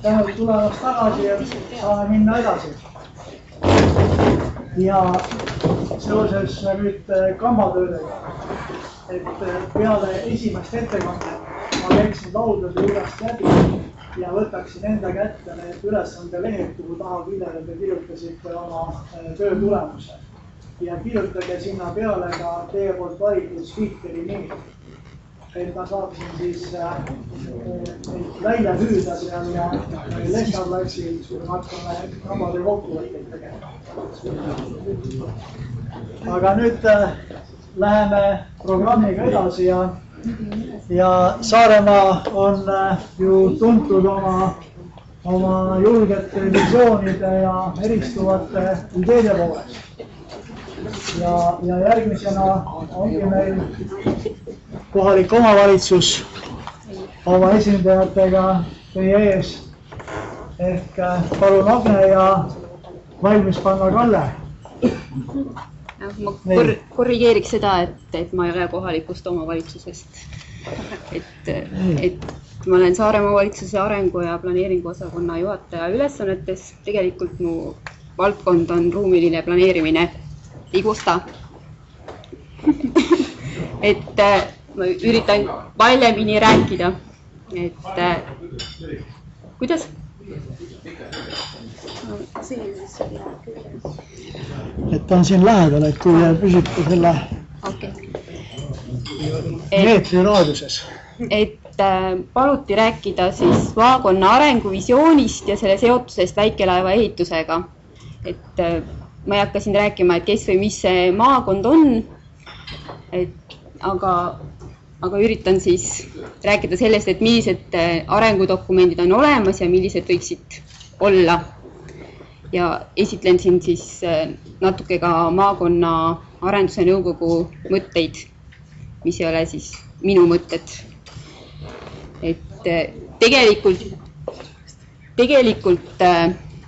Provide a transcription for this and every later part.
tänud tulemast tagasi ja saame minna edasi. Ja seoses nüüd kambatöödega, et peale esimest ettekannet ma läksin lauldade juurest läbi ja võtaksin enda kätte need ülesandelehed, kuhu taha küljele te kirjutasite oma töö tulemuse. Ja kirjutage sinna peale ka teie poolt valitud spiikeri nimi. Et ma saaksin siis välja hüüda seal ja Lehkaplatsil, kui me hakkame kambade kokkuvõtteid tegema. Aga nüüd läheme programmiga edasi ja Saaremaa on ju tuntud oma julgete visioonide ja eristuvate ideede poolest. Ja järgmisena ongi meil kohalik omavalitsus oma esindajatega teie ees. Ehk palun Agne ja valmis panna Kalle. Ma korrigeeriks seda, et ma ei ole kohalikust omavalitsusest. Et ma olen Saaremaa omavalitsuse arengu ja planeeringu osakonna juhataja ülesannetes. Tegelikult mu valdkond on ruumiline planeerimine. Igusta. Et ma üritan valjemini rääkida. Kuidas? Et ta on siin lähedal, et kui püsite selle meetri raadiuses. Et paluti rääkida siis maakonna arenguvisioonist ja selle seotusest väikelaeva ehitusega. Et ma ei hakka siin rääkima, et kes või mis see maakond on, aga üritan siis rääkida sellest, et millised arengudokumendid on olemas ja millised võiksid olla. Ja esitlen siin siis natuke ka maakonna arenduse nõukogu mõtteid, mis ei ole siis minu mõtted. Et tegelikult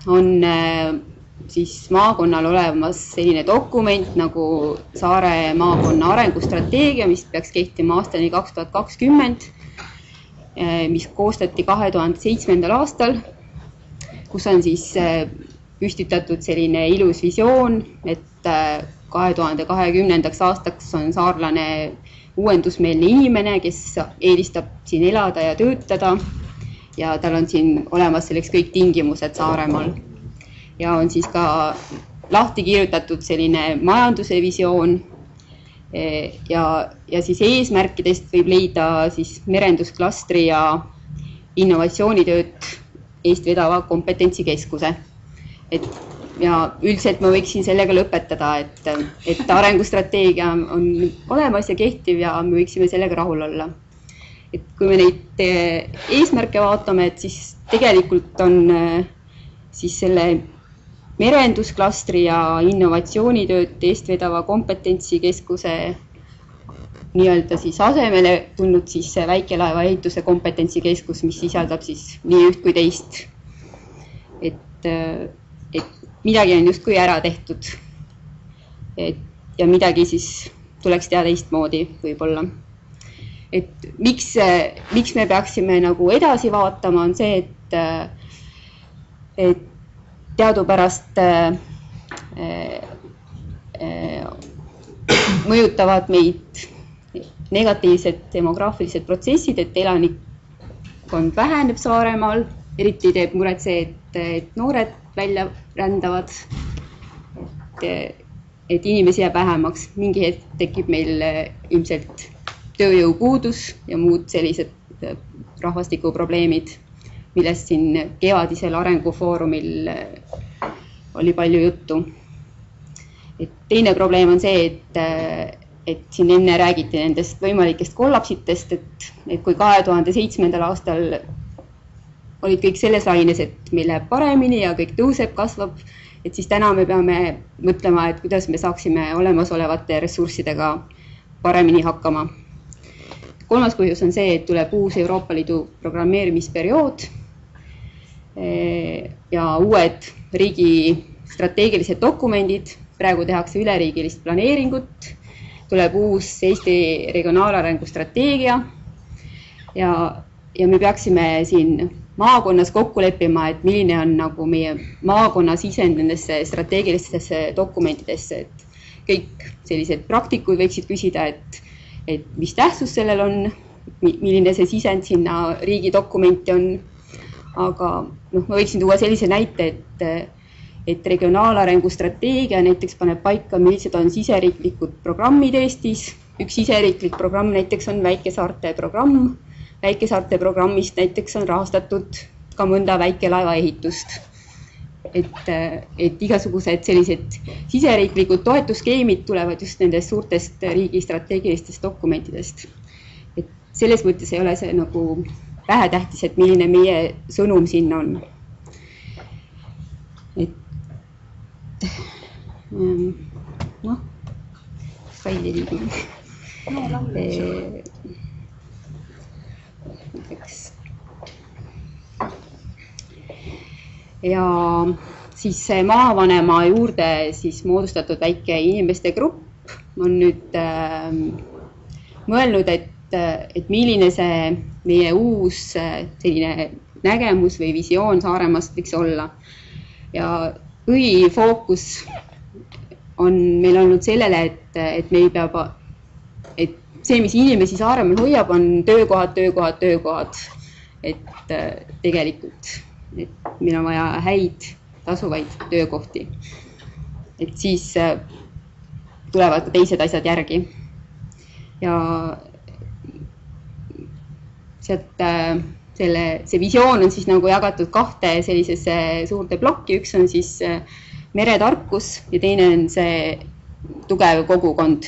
on siis maakonnal olemas selline dokument nagu Saare maakonna arengustrateegia, mis peaks kehtima aastani 2020, mis koostati 2007. aastal, kus on siis püstitatud selline ilus visioon, et 2020. aastaks on saarlane uuendusmeelne inimene, kes eelistab siin elada ja töötada ja tal on siin olemas selleks kõik tingimused Saaremaal. Ja on siis ka lahti kirjutatud selline majanduse visioon ja siis eesmärkidest võib leida siis merendusklastri ja innovatsioonitööd eestvedava kompetentsikeskuse. Ja üldiselt ma võiksin sellega lõpetada, et arengustrateegia on olemas ja kehtiv ja me võiksime sellega rahul olla. Et kui me neid eesmärke vaatame, et siis tegelikult on siis selle merendusklastri ja innovatsioonitööd eestvedava kompetentsikeskuse nii-öelda siis asemele tulnud siis väikelaeva ehituse kompetentsikeskus, mis sisaldab siis nii üht kui teist. Et midagi on justkui ära tehtud ja midagi siis tuleks teha teistmoodi võib-olla. Et miks me peaksime nagu edasi vaatama on see, et teadupärast mõjutavad meid negatiivsed demograafilised protsessid, et elanikkond väheneb Saaremaal, eriti teeb muret see, et noored välja rändavad, et inimesi jääb vähemaks. Mingi hetk tekib meil ilmselt tööjõupuudus ja muud sellised rahvastikuprobleemid, millest siin kevadisel arengufoorumil oli palju juttu. Et teine probleem on see, et siin enne räägiti nendest võimalikest kollapsitest, et kui 2007. aastal olid kõik selles laines, et meil läheb paremini ja kõik tõuseb, kasvab, et siis täna me peame mõtlema, et kuidas me saaksime olemasolevate ressurssidega paremini hakkama. Kolmas põhjus on see, et tuleb uus Euroopa Liidu programmeerimisperiood ja uued riigi strateegilised dokumendid. Praegu tehakse üleriigilist planeeringut, tuleb uus Eesti regionaalarengu strateegia ja me peaksime siin maakonnas kokku leppima, et milline on nagu meie maakonna sisend nendesse strateegilistesse dokumentidesse, et kõik sellised praktikud võiksid küsida, et mis tähtsus sellel on, milline see sisend sinna riigi dokumenti on. Aga ma võiksin tuua sellise näite, et regionaalarengu strateegia näiteks paneb paika, millised on siseriiklikud programmid Eestis. Üks siseriiklik programm näiteks on Väikesaarte programm. Väikesaarte programmist näiteks on rahastatud ka mõnda väikelaeva ehitust. Et igasugused sellised siseriiklikud toetusskeemid tulevad just nendest suurtest riigi strateegilistest dokumentidest. Et selles mõttes ei ole see nagu vähetähtis, et milline meie sõnum sinna on. Slaidi liigime. Ja siis maavanema juurde siis moodustatud väike inimeste grupp on nüüd mõelnud, et milline see meie uus selline nägemus või visioon Saaremaast võiks olla. Ja põhifookus on meil olnud sellele, et meil peab, et see, mis inimesi Saaremaal hoiab, on töökohad. Et tegelikult, et meil on vaja häid tasuvaid töökohti. Et siis tulevad ka teised asjad järgi. Ja sealt see visioon on siis nagu jagatud kahte sellisesse suurde plokki. Üks on siis meretarkus ja teine on see tugev kogukond.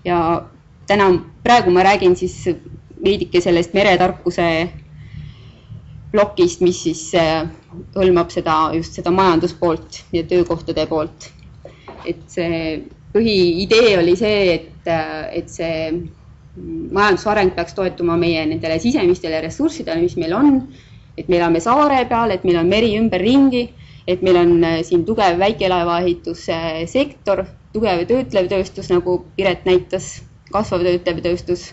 Ja praegu ma räägin siis veidike sellest meretarkuse plokist, mis siis hõlmab just seda majanduspoolt ja töökohtade poolt. Et see põhiidee oli see, et see majandusareng peaks toetuma meie nendele sisemistele ressurssidele, mis meil on, et me elame saare peal, et meil on meri ümberringi, et meil on siin tugev väikelaevaehituse sektor, tugev töötlev tööstus, nagu Piret näitas, kasvav töötlev tööstus,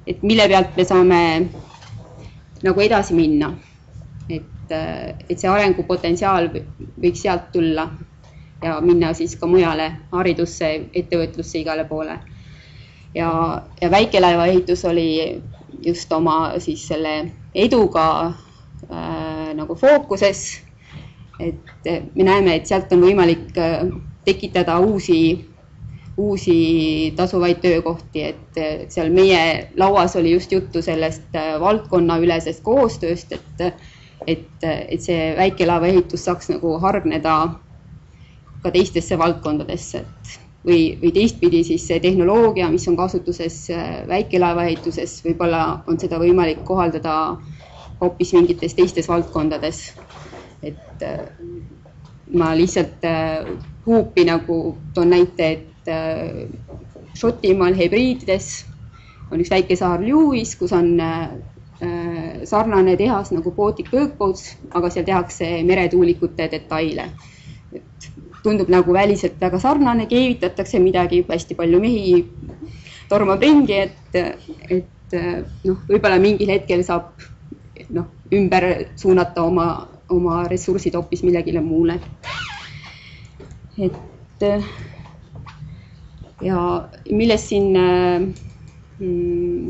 et mille pealt me saame nagu edasi minna, et see arengupotentsiaal võiks sealt tulla ja minna siis ka mujale haridusse, ettevõtlusse, igale poole. Ja väikelaevaehitus oli just oma siis selle eduga nagu fookuses, et me näeme, et sealt on võimalik tekitada uusi tasuvaid töökohti, et seal meie lauas oli just juttu sellest valdkonnaülesest koostööst, et see väikelaevaehitus saaks nagu hargneda ka teistesse valdkondadesse, või teistpidi siis see tehnoloogia, mis on kasutuses väikelaevaehituses, võib-olla on seda võimalik kohaldada hoopis mingites teistes valdkondades. Et ma lihtsalt huupi nagu toon näite, et Šotimaal Hebriidides on üks väike saar Lewis, kus on sarnane tehas nagu Baltic Workboats, aga seal tehakse meretuulikute detaile. Tundub nagu väliselt väga sarnane, keevitatakse midagi, hästi palju mehi tormab ringi, et võib-olla mingil hetkel saab ümber suunata oma ressursid hoopis millegile muule. Ja millest siin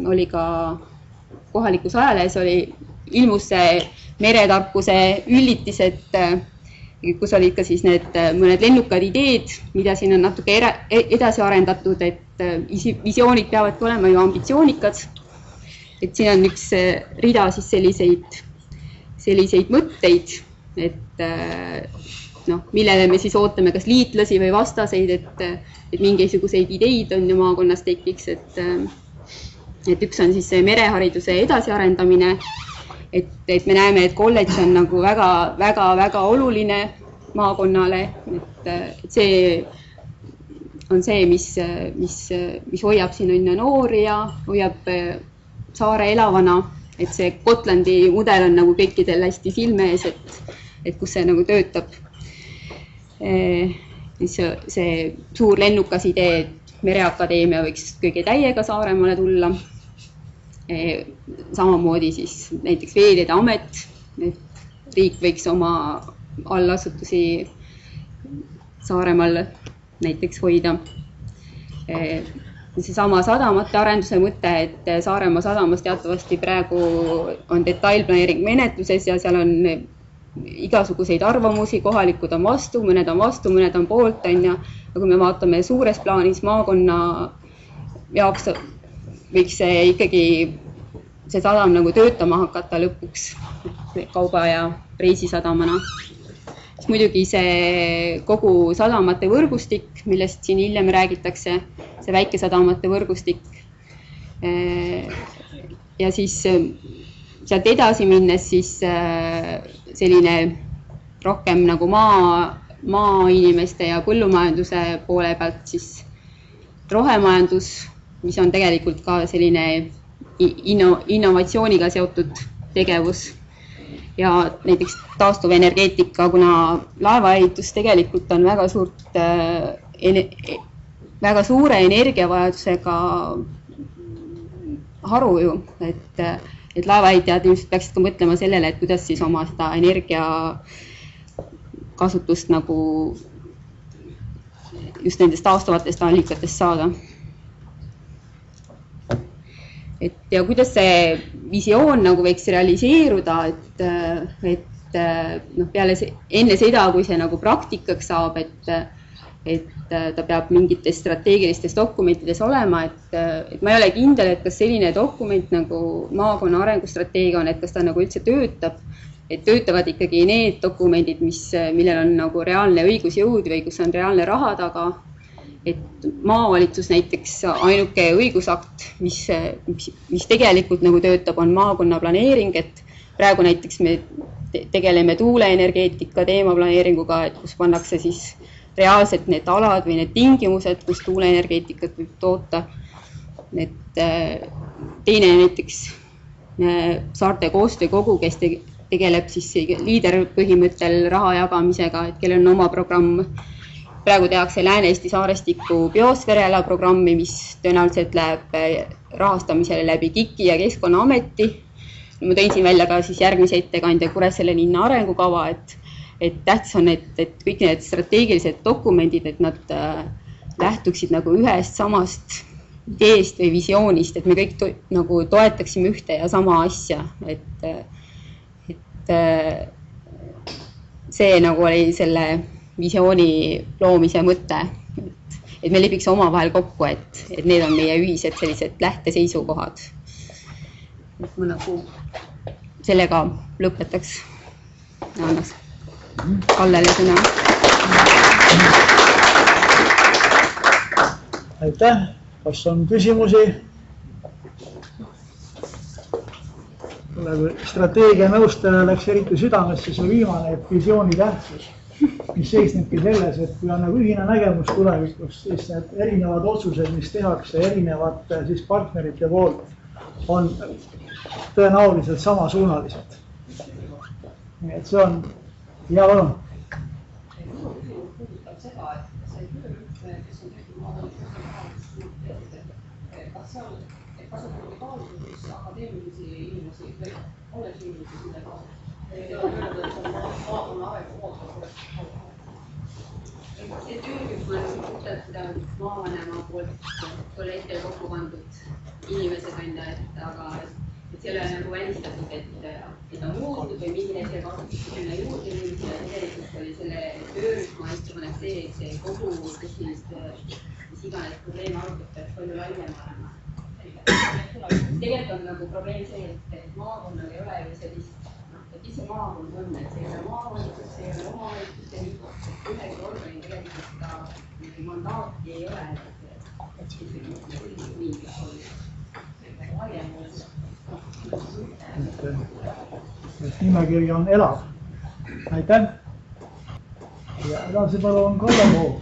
oli ka kohalikus ajalehes, ilmus see meretarkuse üllitised, kus olid ka siis need mõned lennukad ideed, mida siin on natuke edasi arendatud, et visioonid peavadki olema ju ambitsioonikad. Et siin on üks rida siis selliseid mõtteid, et millele me siis ootame kas liitlasi või vastaseid, et mingisuguseid ideid on ju maakonnas tekiks, et üks on siis see merehariduse edasiarendamine, et me näeme, et kolledž on nagu väga oluline maakonnale, et see on see, mis hoiab siin noori ja hoiab saare elavana, et see Gotlandi mudel on nagu kõikidel hästi silme ees, et kus see nagu töötab. See suur lennukas idee, et Mereakadeemia võiks kõige täiega Saaremaale tulla. Samamoodi siis näiteks Veeteede Amet et riik võiks oma allasutusi Saaremaal näiteks hoida. Seesama sadamate arenduse mõte, et Saaremaa sadamas teatavasti praegu on detailplaneering menetluses ja seal on igasuguseid arvamusi, kohalikud on vastu, mõned on poolt, ja kui me vaatame suures plaanis maakonna jaoks võiks see ikkagi see sadam nagu töötama hakata lõpuks kauba- ja reisisadamana. Muidugi see kogu sadamate võrgustik, millest siin hiljem räägitakse, see väikesadamate võrgustik. Ja siis sealt edasi minnes siis selline rohkem nagu maainimeste ja põllumajanduse poole pealt siis rohemajandus, mis on tegelikult ka selline innovatsiooniga seotud tegevus. Ja näiteks taastuvenergeetika, kuna laevaehitus tegelikult on väga suure energiavajadusega haru ju, et laevaehitajad ilmselt peaksid ka mõtlema sellele, et kuidas siis oma seda energia kasutust nagu just nendest taastuvatest allikatest saada. Ja kuidas see visioon nagu võiks realiseeruda, et enne seda, kui see nagu praktikaks saab, et ta peab mingites strateegilistes dokumentides olema, et ma ei ole kindel, et kas selline dokument nagu maakonna arengustrateegia on, et kas ta nagu üldse töötab, et töötavad ikkagi need dokumendid, millel on nagu reaalne õigusjõud või kus on reaalne raha taga. Et maavalitsus näiteks ainuke õigusakt, mis tegelikult nagu töötab, on maakonna planeering, et praegu näiteks me tegeleme tuuleenergeetika teemaplaneeringuga, et kus pannakse siis reaalselt need alad või need tingimused, kus tuuleenergeetikat võib toota. Et teine näiteks Saarte koostöökogu, kes tegeleb siis liiderpõhimõttel raha jagamisega, et kellel on oma programm. Praegu tehakse Lääne-Eesti saarestiku biosfääriala programmi, mis tõenäoliselt läheb rahastamisele läbi KIK-i ja Keskkonnaameti. Ma tõin siin välja ka siis järgmise ettekandja Kuressaare linna arengukava, et tähtis on, et kõik need strateegilised dokumendid, et nad lähtuksid nagu ühest samast ideest või visioonist, et me kõik nagu toetaksime ühte ja sama asja. Et see nagu oli selle visiooni loomise mõte, et me lepiks oma vahel kokku, et need on meie ühised sellised lähteseisukohad. Ma nagu sellega lõpetaks. Annaks Kallele sõna. Aitäh. Kas on küsimusi? Strateegia nõustaja läks eriti südamesse see viimane visiooni tähtsus, mis seisnebki selles, et kui on nagu ühine nägemus tulevikus, siis need erinevad otsused, mis tehakse erinevate siis partnerite poolt, on tõenäoliselt samasuunalised. Nii et see on hea palun. Kas seal kasutati kaalutlus akadeemilisi inimesi või oleks inimesi millega? Ei ole öelda, et see on maakonna arengu poolt. See töörühm on puhtalt maavanema poolt kolleegidel kokku pandud inimesed enda, aga see ei ole nagu välistatud, et on muutud või milline see kasutus sinna juurde nüüd ja tegelikult oli selle töörühma ettepanek see, et see kogu tehnilist mis iganes probleeme arutab peaks palju laiem olema. Tegelikult on nagu probleem see, et maakonnal ei ole ju sellist, et mis see maakond on, et see ei ole maavalitsus, see ei ole omavalitsuste liit, et ühegi organi tegelikult ka mandaati ei ole, et nii laiem nimekiri on elav. Aitäh. Ja edasi palun Kalle Pool.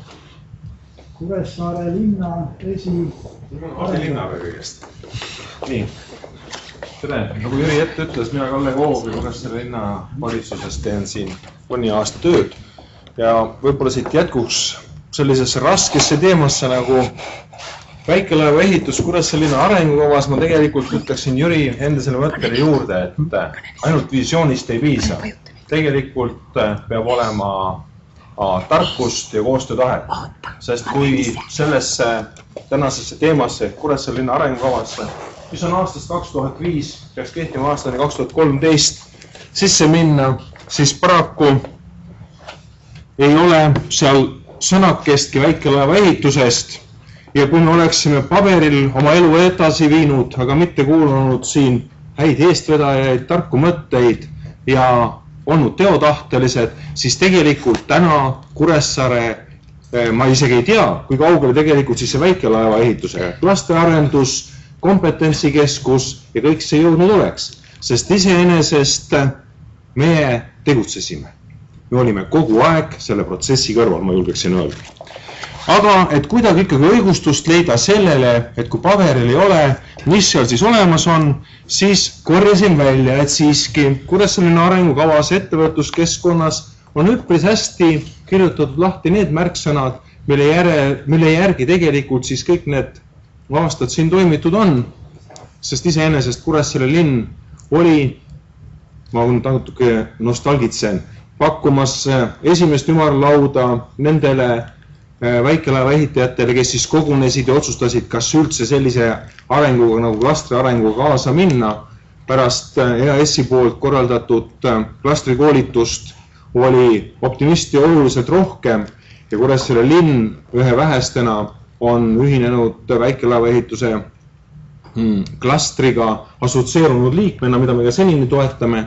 Kuressaare linna linnaga kõigest. Nii. Tere, nagu Jüri ette ütles, mina Kalle Pool Kuressaare linna valitsuses teen siin mõni aasta tööd. Ja võib-olla siit jätkuks sellisesse raskesse teemasse nagu väikelaeva ehitus Kuressaare linna arengukavas ma tegelikult ütleksin Jüri endisele mõttele juurde, et ainult visioonist ei piisa. Tegelikult peab olema tarkust ja koostöötahet, sest kui sellesse tänasesse teemasse Kuressaare linna arengukavasse, mis on aastast 2005, peaks kehtima aastani 2013 sisse minna, siis paraku ei ole seal sõnakestki väikelaeva ehitusest ja kui me oleksime paberil oma elu edasi viinud, aga mitte kuulanud siin häid eestvedajaid, tarku mõtteid ja olnud teotahtelised, siis tegelikult täna Kuressaare, ma isegi ei tea, kui kaugele tegelikult siis see väikelaeva ehituse lastearendus, kompetentsikeskus ja kõik see jõudnud oleks, sest iseenesest meie tegutsesime. Me olime kogu aeg selle protsessi kõrval, ma julgeksin öelda. Aga et kuidagi ikkagi õigustust leida sellele, et kui paberil ei ole, mis seal siis olemas on, siis korjasin välja, et siiski Kuressaare linna arengukavas ettevõtluskeskkonnas on üpris hästi kirjutatud lahti need märksõnad, mille järgi tegelikult siis kõik need aastad siin toimitud on, sest iseenesest Kuressaare linn oli, ma natuke nostalgitsen, pakkumas esimest ümarlauda nendele väikelaeva ehitajatele, kes siis kogunesid ja otsustasid, kas üldse sellise arenguga nagu klastri arenguga kaasa minna. Pärast EAS-i poolt korraldatud klastrikoolitust oli optimisti oluliselt rohkem ja Kuressaare linn ühe vähestena on ühinenud väikelaeva ehituse klastriga assotsieerunud liikmena, mida me ka senini toetame.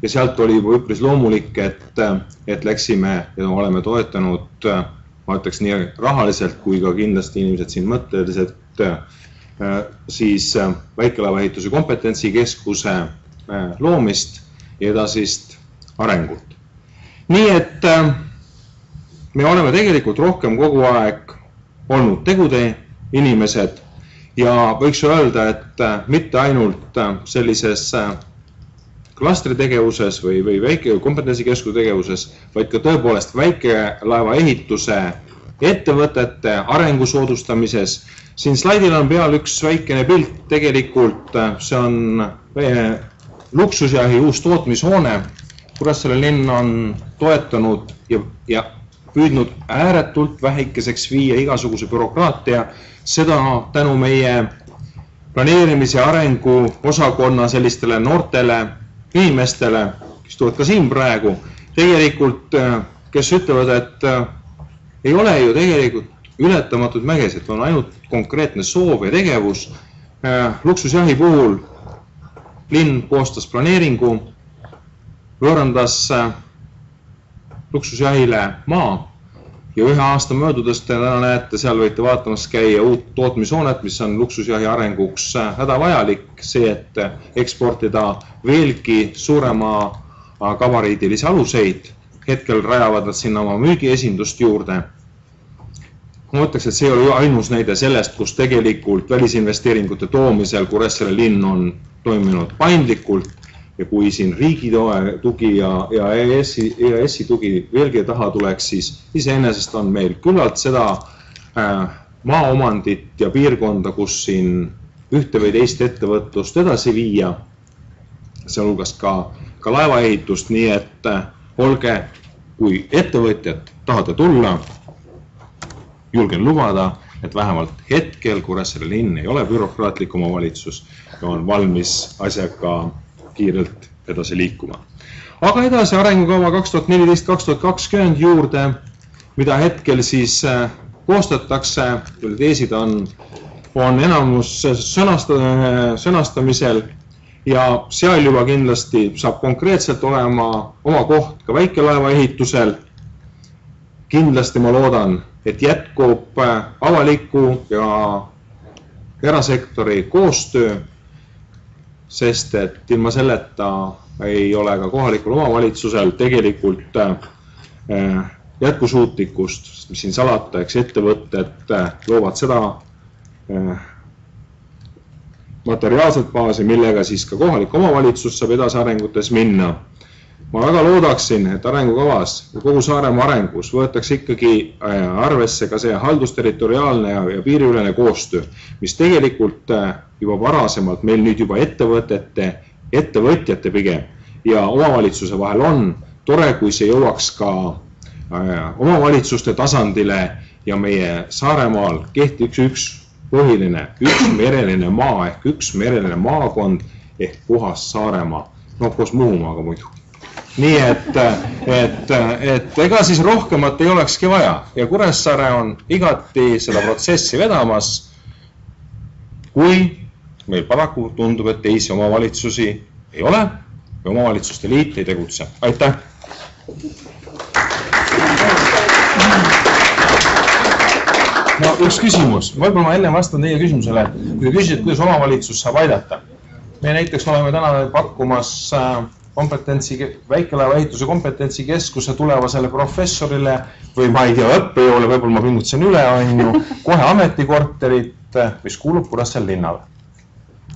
Ja sealt oli juba üpris loomulik, et läksime ja oleme toetanud, ma ütleks nii rahaliselt kui ka kindlasti inimesed siin mõtteliselt, siis väikelaeva ehituse kompetentsikeskuse loomist ja edasist arengut. Nii et me oleme tegelikult rohkem kogu aeg olnud tegude inimesed ja võiks öelda, et mitte ainult sellises klastritegevuses või väike kompetentsikeskuse tegevuses, vaid ka tõepoolest väikelaeva ehituse ettevõtete arengu soodustamises. Siin slaidil on peal üks väikene pilt, tegelikult see on luksusjahi uus tootmishoone. Kuressaare linn on toetanud ja püüdnud ääretult väikeseks viia igasuguse bürokraatia, seda tänu meie planeerimise arengu osakonna sellistele noortele inimestele, kes tulevad ka siin praegu, tegelikult, kes ütlevad, et ei ole ju tegelikult ületamatud mägesed, on ainult konkreetne soov ja tegevus. Luksusjahi puhul linn koostas planeeringu, võõrandas luksusjahile maa ja ühe aasta möödudes te täna näete, seal võite vaatamas käia uut tootmishoonet, mis on luksusjahi arenguks hädavajalik, see, et eksportida veelgi suurema gabariidilisi aluseid. Hetkel rajavad nad sinna oma müügiesindust juurde. Ma ütleks, et see oli ainus näide sellest, kus tegelikult välisinvesteeringute toomisel Kuressaare linn on toiminud paindlikult ja kui siin riigi tugi ja EAS-i tugi veelgi taha tuleks, siis iseenesest on meil küllalt seda maaomandit ja piirkonda, kus siin ühte või teist ettevõtlust edasi viia, sealhulgas ka laevaehitust, nii et olge, kui ettevõtjad tahate tulla, julgen lubada, et vähemalt hetkel Kuressaare linn ei ole bürokraatlik omavalitsus ja on valmis asjaga kiirelt edasi liikuma. Aga edasi arengukava 2014-2020 juurde, mida hetkel siis koostatakse, teesid on enamus sõnastamisel ja seal juba kindlasti saab konkreetselt olema oma koht ka väikelaeva ehitusel. Kindlasti ma loodan, et jätkub avaliku ja erasektori koostöö, sest et ilma selleta ei ole ka kohalikul omavalitsusel tegelikult jätkusuutlikkust, mis siin salata, eks ettevõtted loovad seda materiaalset baasi, millega siis ka kohalik omavalitsus saab edasi arengutes minna. ma väga loodaksin, et arengukavas ja kogu Saaremaa arengus võetakse ikkagi arvesse ka see haldusterritoriaalne ja piiriülene koostöö, mis tegelikult juba varasemalt meil nüüd juba ettevõtjate pigem ja omavalitsuse vahel on. Tore, kui see jõuaks ka omavalitsuste tasandile ja meie Saaremaal kehtiks üks põhiline, üks mereline maa ehk üks mereline maakond ehk puhas Saaremaa, no koos Muhumaaga muidu. Nii et ega siis rohkemat ei olekski vaja ja Kuressaare on igati seda protsessi vedamas, kui meil paraku tundub, et teisi omavalitsusi ei ole ja omavalitsuste liit ei tegutse. Aitäh! No üks küsimus, võib-olla ma enne vastan teie küsimusele, kui te küsisite, kuidas omavalitsus saab aidata. Me näiteks oleme täna pakkumas väikelaeva ehituse kompetentsikeskuse tulevasele professorile või ma ei tea, õppejõule, võib-olla ma pingutasin üle, kohe ametikorterit, mis kuulub Kuressaare linnale.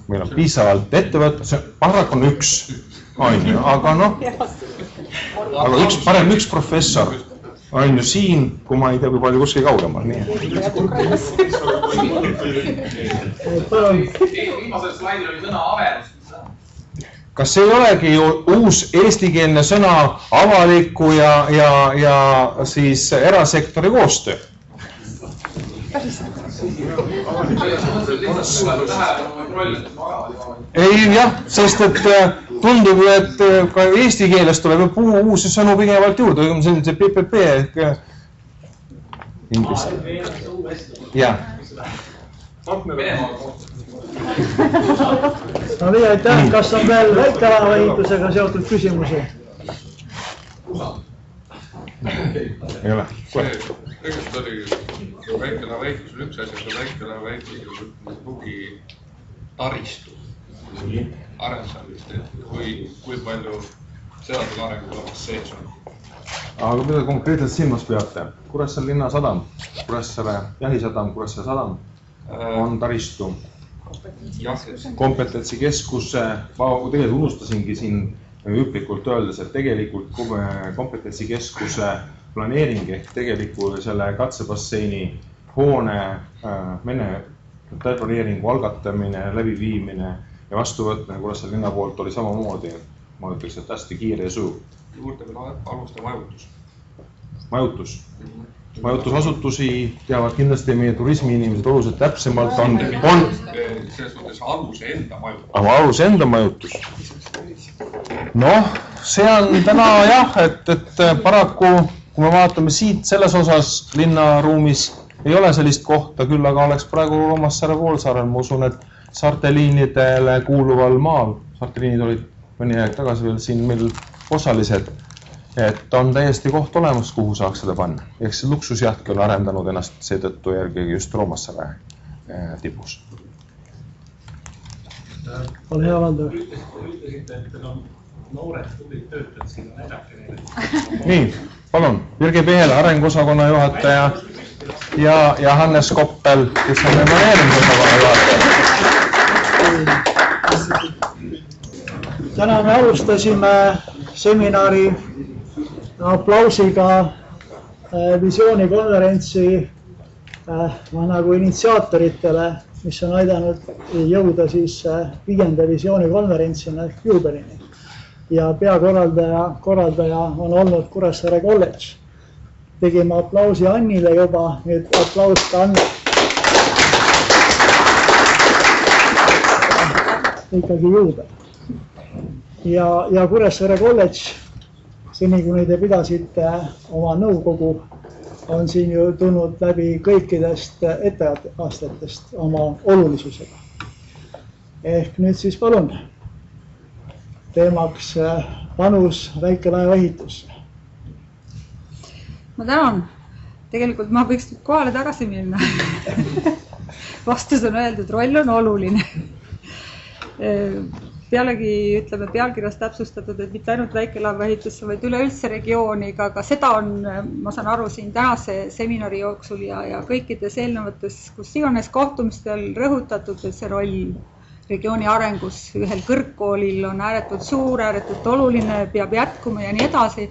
Meil on piisavalt ettevõttes, paraku on üks, aga noh, parem üks professor on ju siin, kui ma ei tea, kui palju kuskil kaugemal. Viimasel slaidil oli sõna averus. Kas ei olegi ju uus eestikeelne sõna avaliku ja siis erasektori koostöö? Ei jah, sest et tundub, et ka eesti keeles tuleb uusi sõnu pigevalt juurde, see PPP ehk inglise. Jah. No nii, aitäh. Kas on veel väikelaeva ehitusega seotud küsimusi? Ei ole. Tegelikult oli väikelaeva ehitus üks asi, aga väikelaeva ehitus tugi taristu arendamist, et kui palju seaduse arengukavas sees on. Aga mida konkreetselt silmas peate? Kuressaare linna sadam, Kuressaare jahisadam, Kuressaare sadam on taristu. Kompetentsikeskus, ma tegelikult unustasingi siin hüplikult öeldes, et tegelikult kompetentsikeskuse planeering ehk tegelikult selle katsebasseini hoone detailplaneeringu algatamine, läbiviimine ja vastuvõtmine Kuressaare linna poolt oli samamoodi, ma ütleks, et hästi kiire ja sujuv. Juurde veel aluste Majutus. Majutusasutusi teavad kindlasti meie turismiinimesed oluliselt täpsemalt on. Selles mõttes aluse enda majutus. Aga aluse enda majutus. Noh, see on täna jah, et paraku, kui me vaatame siit selles osas linnaruumis ei ole sellist kohta, küll aga oleks praegu Roomassaare poolsaarel, ma usun, et saarteliinidele kuuluval maal, saarteliinid olid mõni aeg tagasi veel siin meil osalised, et on täiesti koht olemas, kuhu saaks seda panna. Ehk see luksusjahk on arendanud ennast seetõttu järgi just Roomassaare tipus. On hea Valdo. Ütlesite, et on noored tulid töötajad siin näidake neile. Nii, palun. Jürgi Pehel, arengusosakonna juhataja ja Hannes Koppel, kes on emaneerimisosakonna juhataja. Täna me alustasime seminari aplausiga visioonikonverentsi nagu initsiaatoritele, mis on aidanud jõuda siis 5. visioonikonverentsina ehk juubelini. Ja peakorraldaja on olnud Kuressaare kolledž. Tegime aplausi Annile juba, nüüd aplaus ka Anne. Ikkagi juubel. Ja Kuressaare kolledž, seni kuni te pidasite oma nõukogu, on siin ju tulnud läbi kõikidest etteastetest oma olulisusega. Ehk nüüd siis palun teemaks panus väikelaeva ehitusse. Ma tänan. Tegelikult ma võiks kohale tagasi minna. Vastus on öeldud, roll on oluline. Pealegi ütleme pealkirjas täpsustatud, et mitte ainult väikelaeva ehitusse, vaid üleüldse regiooni, aga seda on, ma saan aru, siin tänase seminari jooksul ja kõikides eelnevates, kus iganes kohtumistel rõhutatud, et see roll regiooni arengus ühel kõrgkoolil on ääretult suur, ääretult oluline, peab jätkuma ja nii edasi.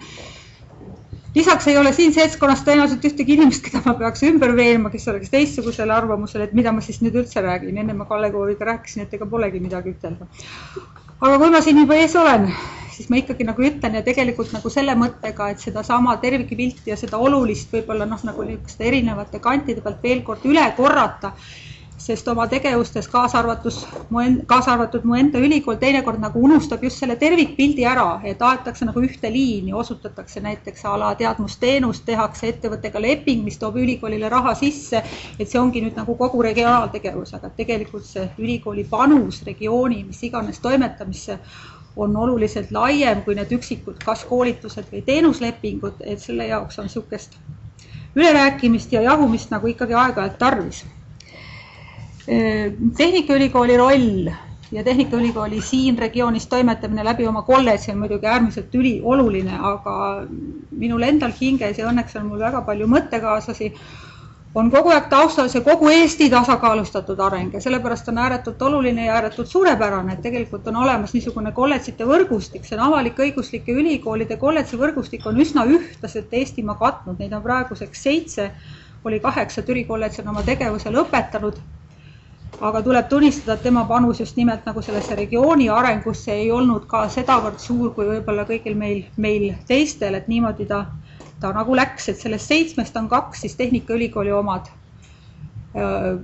Lisaks ei ole siin seltskonnas tõenäoliselt ühtegi inimest, keda ma peaks ümber veenma, kes oleks teistsugusel arvamusel, et mida ma siis nüüd üldse räägin. Enne ma Kalle Kooviga rääkisin, et ega polegi midagi ütelda. Aga kui ma siin juba ees olen, siis ma ikkagi nagu ütlen ja tegelikult nagu selle mõttega, et seda sama tervikpilti ja seda olulist võib-olla nagu niisuguste erinevate kantide pealt veel kord üle korrata, sest oma tegevustes kaasa arvatud mu enda ülikool teinekord nagu unustab just selle tervikpildi ära, et aetakse nagu ühte liini, osutatakse näiteks ala teadmusteenust, tehakse ettevõttega leping, mis toob ülikoolile raha sisse, et see ongi nüüd nagu kogu regionaaltegevus, aga tegelikult see ülikooli panus regiooni, mis iganes toimetamisse on oluliselt laiem kui need üksikud kas koolitused või teenuslepingud, et selle jaoks on niisugust ülerääkimist ja jahumist nagu ikkagi aeg-ajalt tarvis. Tehnikaülikooli roll ja Tehnikaülikooli siin regioonis toimetamine läbi oma kolledži on muidugi äärmiselt oluline, aga minul endal hinges ja õnneks on mul väga palju mõttekaaslasi, on kogu aeg taustal see kogu Eesti tasakaalustatud areng ja sellepärast on ääretult oluline ja ääretult suurepärane, et tegelikult on olemas niisugune kolledžite võrgustik, see on avalik-õiguslike ülikoolide kolledži võrgustik on üsna ühtlaselt Eestimaa katnud, neid on praeguseks 7, oli 8 ülikoolledž on oma tegevuse lõpetanud, aga tuleb tunnistada, et tema panus just nimelt nagu sellesse regiooni arengusse ei olnud ka sedavõrd suur kui võib-olla kõigil meil teistel, et niimoodi ta nagu läks, et sellest 7 on 2 siis Tehnikaülikooli omad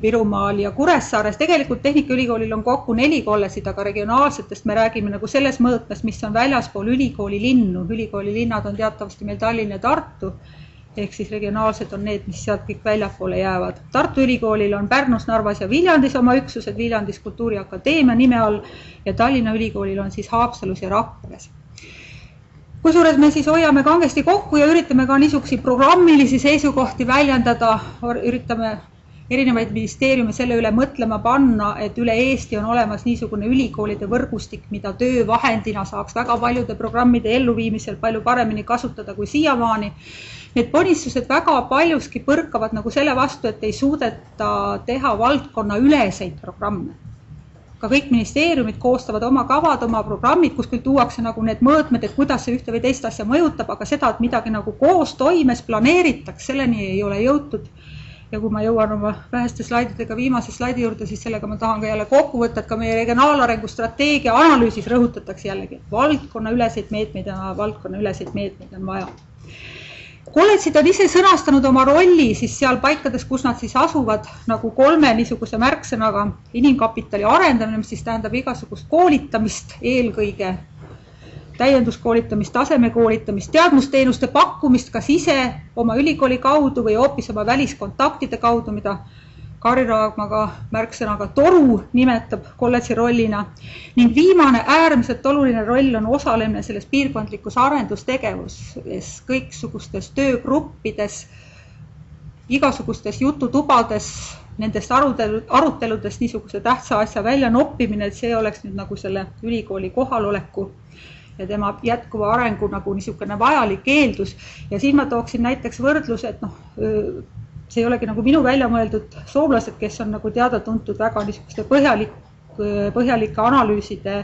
Virumaal ja Kuressaares. Tegelikult Tehnikaülikoolil on kokku 4 kolledžit, aga regionaalsetest me räägime nagu selles mõõtmes, mis on väljaspool ülikooli linnu. Ülikooli linnad on teatavasti meil Tallinn ja Tartu, ehk siis regionaalsed on need, mis sealt kõik väljapoole jäävad. Tartu ülikoolil on Pärnus, Narvas ja Viljandis oma üksused, Viljandis Kultuuriakadeemia nime all ja Tallinna ülikoolil on siis Haapsalus ja Rakveres. Kusjuures me siis hoiame kangesti kokku ja üritame ka niisugusi programmilisi seisukohti väljendada, üritame erinevaid ministeeriume selle üle mõtlema panna, et üle Eesti on olemas niisugune ülikoolide võrgustik, mida töövahendina saaks väga paljude programmide elluviimisel palju paremini kasutada kui siiamaani. Need ponistused väga paljuski põrkavad nagu selle vastu, et ei suudeta teha valdkonna üleseid programme. Ka kõik ministeeriumid koostavad oma kavad, oma programmid, kus küll tuuakse nagu need mõõtmed, et kuidas see ühte või teist asja mõjutab, aga seda, et midagi nagu koos toimes planeeritakse, selleni ei ole jõutud. Ja kui ma jõuan oma väheste slaididega viimase slaidi juurde, siis sellega ma tahan ka jälle kokku võtta, et ka meie regionaalarengu strateegia analüüsis rõhutatakse jällegi, et valdkonna üleseid meetmeid on vaja. Kolledžid on ise sõnastanud oma rolli siis seal paikades, kus nad siis asuvad nagu 3 niisuguse märksõnaga inimkapitali arendamine, mis siis tähendab igasugust koolitamist, eelkõige täienduskoolitamist, tasemekoolitamist, teadmusteenuste pakkumist kas ise oma ülikooli kaudu või hoopis oma väliskontaktide kaudu, mida Kari Raagmaga märksõnaga toru nimetab kolledži rollina. Ning viimane äärmiselt oluline roll on osalemine selles piirkondlikus arendustegevuses, kõiksugustes töögruppides, igasugustes jututubades, nendest aruteludes niisuguse tähtsa asja välja noppimine, et see oleks nüüd nagu selle ülikooli kohaloleku ja tema jätkuva arengu nagu niisugune vajalik eeldus. Ja siin ma tooksin näiteks võrdluse, et see ei olegi nagu minu välja mõeldud soomlased, kes on nagu teada-tuntud väga niisuguste põhjalike analüüside,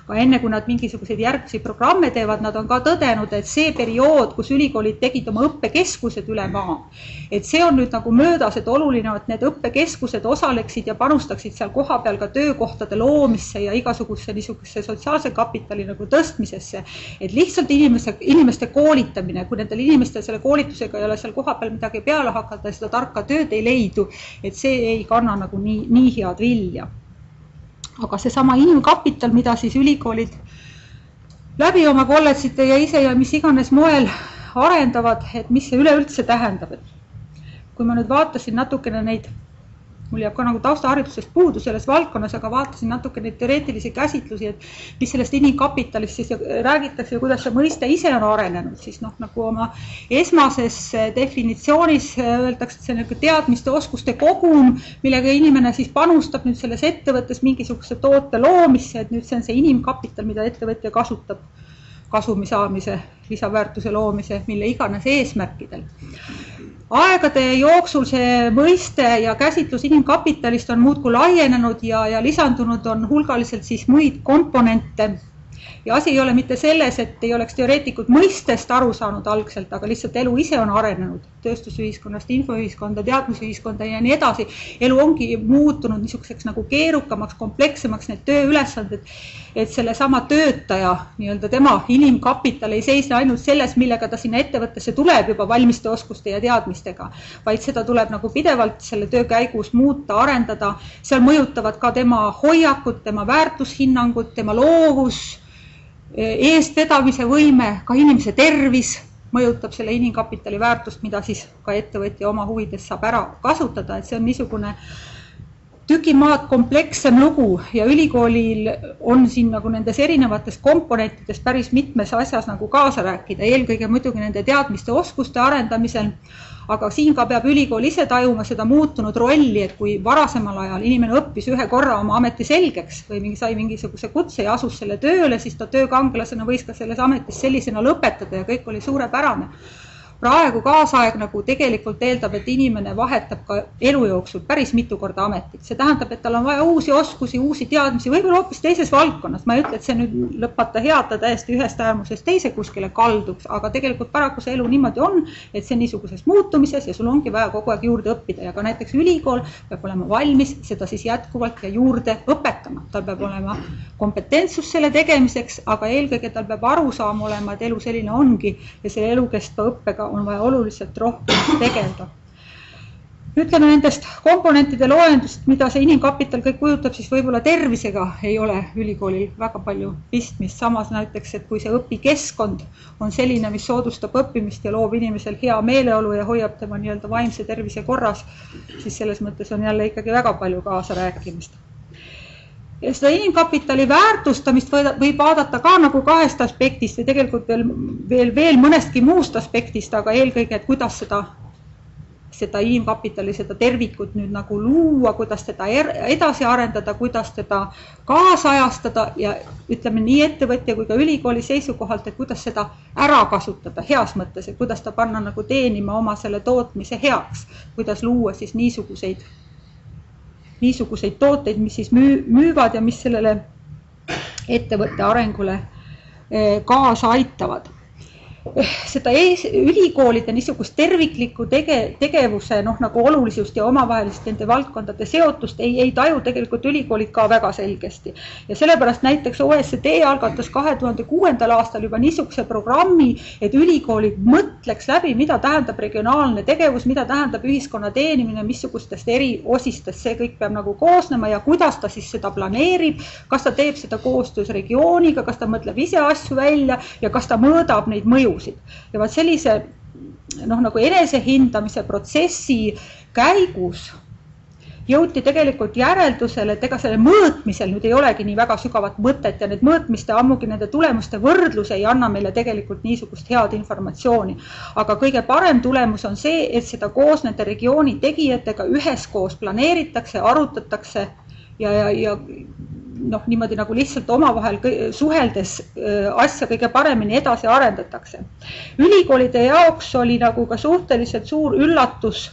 aga enne kui nad mingisuguseid järgmisi programme teevad, nad on ka tõdenud, et see periood, kus ülikoolid tegid oma õppekeskused üle maa, et see on nüüd nagu möödas, et oluline, et need õppekeskused osaleksid ja panustaksid seal kohapeal ka töökohtade loomisse ja igasuguse niisuguse sotsiaalse kapitali nagu tõstmisesse, et lihtsalt inimeste koolitamine, kui nendel inimestel selle koolitusega ei ole seal kohapeal midagi peale hakata ja seda tarka tööd ei leidu, et see ei kanna nagu nii head vilja. Aga see sama inimkapital, mida siis ülikoolid läbi oma kolledžite ja ise ja mis iganes moel arendavad, et mis see üleüldse tähendab. Kui ma nüüd vaatasin natukene neid, mul jääb ka nagu taustaharidusest puudu selles valdkonnas, aga vaatasin natuke neid teoreetilisi käsitlusi, et mis sellest inimkapitalist siis räägitakse ja kuidas see mõiste ise on arenenud, siis nagu oma esmases definitsioonis öeldakse, et see on teadmiste oskuste kogum, millega inimene siis panustab nüüd selles ettevõttes mingisuguse toote loomisse, et nüüd see on see inimkapital, mida ettevõtja kasutab kasumi saamise, lisaväärtuse loomise, mille iganes eesmärkidel. Aegade jooksul see mõiste ja käsitlus inimkapitalist on muudkui laienenud ja lisandunud on hulgaliselt siis muid komponente. Ja asi ei ole mitte selles, et ei oleks teoreetikud mõistest aru saanud algselt, aga lihtsalt elu ise on arenenud tööstusühiskonnast, infoühiskonda, teadmusühiskonda ja nii edasi. Elu ongi muutunud niisuguseks nagu keerukamaks, komplekssemaks need tööülesanded, et selle sama töötaja, tema inimkapital ei seisne ainult selles, millega ta sinna ettevõttesse tuleb juba valmiste oskuste ja teadmistega, vaid seda tuleb nagu pidevalt selle töö käigus muuta, arendada. Seal mõjutavad ka tema hoiakud, tema väärtushinnangud, tema loovus, eestvedamise võime, ka inimese tervis mõjutab selle inimkapitali väärtust, mida siis ka ettevõtja oma huvides saab ära kasutada, et see on niisugune tükimaad komplekssem lugu ja ülikoolil on siin nagu nendes erinevates komponentides päris mitmes asjas nagu kaasa rääkida, eelkõige muidugi nende teadmiste oskuste arendamisel, aga siin ka peab ülikool ise tajuma seda muutunud rolli, et kui varasemal ajal inimene õppis ühe korra oma ameti selgeks või sai mingisuguse kutse ja asus selle tööle, siis ta töökangelasena võis ka selles ametis sellisena lõpetada ja kõik oli suurepärane. Praegu kaasaeg nagu tegelikult eeldab, et inimene vahetab ka elu jooksul päris mitu korda ametit. See tähendab, et tal on vaja uusi oskusi, uusi teadmisi, võib-olla hoopis teises valdkonnas. Ma ei ütle, et see nüüd lõpata head, ta täiesti ühest äärmusest teise kuskile kalduks, aga tegelikult paraku see elu niimoodi on, et see niisuguses muutumises ja sul ongi vaja kogu aeg juurde õppida. Ja ka näiteks ülikool peab olema valmis seda siis jätkuvalt ja juurde õpetama. Tal peab olema kompetentsus selle tegemiseks, aga eelkõige tal peab aru saama olema, et elu selline ongi ja selle elukestva õppega on vaja oluliselt rohkem tegelda. Ütleme nendest komponentide loendust, mida see inimkapital kõik kujutab, siis võib-olla tervisega ei ole ülikoolil väga palju pistmist. Samas näiteks, et kui see õpikeskkond on selline, mis soodustab õppimist ja loob inimesel hea meeleolu ja hoiab tema vaimse tervise korras, siis selles mõttes on jälle ikkagi väga palju kaasa rääkimist. Ja seda inimkapitali väärtustamist võib vaadata ka nagu kahest aspektist ja tegelikult veel mõnestki muust aspektist, aga eelkõige, et kuidas seda inimkapitali, seda tervikut nüüd nagu luua, kuidas teda edasi arendada, kuidas teda kaasajastada ja ütleme nii ettevõtja kui ka ülikooli seisukohalt, et kuidas seda ära kasutada heas mõttes, et kuidas ta panna nagu teenima oma selle tootmise heaks, kuidas luua siis niisuguseid tooteid, mis siis müüvad ja mis sellele ettevõtte arengule kaasa aitavad. Seda ülikoolide niisugust terviklikku tegevuse nagu olulisust ja omavahelist nende valdkondade seotust ei taju tegelikult ülikoolid ka väga selgesti. Ja sellepärast näiteks OECD algatas 2006. aastal juba niisuguse programmi, et ülikoolid mõtleks läbi, mida tähendab regionaalne tegevus, mida tähendab ühiskonna teenimine, missugustest eri osistest see kõik peab nagu koosnema ja kuidas ta siis seda planeerib, kas ta teeb seda koostöös regiooniga, kas ta mõtleb ise asju välja ja kas ta mõõdab neid mõjusid. Ja vaat sellise nagu enesehindamise protsessi käigus jõuti tegelikult järeldusele, et ega selle mõõtmisel nüüd ei olegi nii väga sügavat mõtet ja need mõõtmiste ammugi nende tulemuste võrdlus ei anna meile tegelikult niisugust head informatsiooni. Aga kõige parem tulemus on see, et seda koos nende regiooni tegijatega üheskoos planeeritakse, arutatakse ja niimoodi nagu lihtsalt omavahel suheldes asja kõige paremini edasi arendatakse. Ülikoolide jaoks oli nagu ka suhteliselt suur üllatus,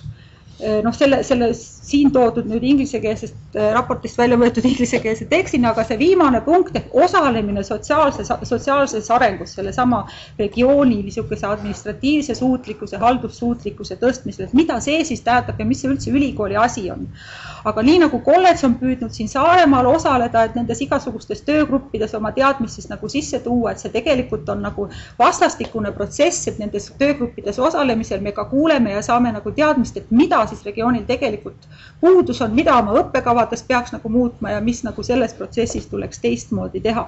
selle siin toodud nüüd ingliskeelsest raportist välja võetud ingliskeelse tekstina, aga see viimane punkt ehk osalemine sotsiaalses arengus, selle sama regiooni niisuguse administratiivse suutlikkuse, haldussuutlikkuse tõstmisel, et mida see siis tähendab ja mis see üldse ülikooli asi on. Aga nii nagu kolledž on püüdnud siin Saaremaal osaleda, et nendes igasugustes töögruppides oma teadmist siis nagu sisse tuua, et see tegelikult on nagu vastastikune protsess, et nendes töögruppides osalemisel me ka kuuleme ja saame nagu teadmist, et mida siis regioonil tegelikult puudus on, mida oma õppekavades peaks nagu muutma ja mis nagu selles protsessis tuleks teistmoodi teha.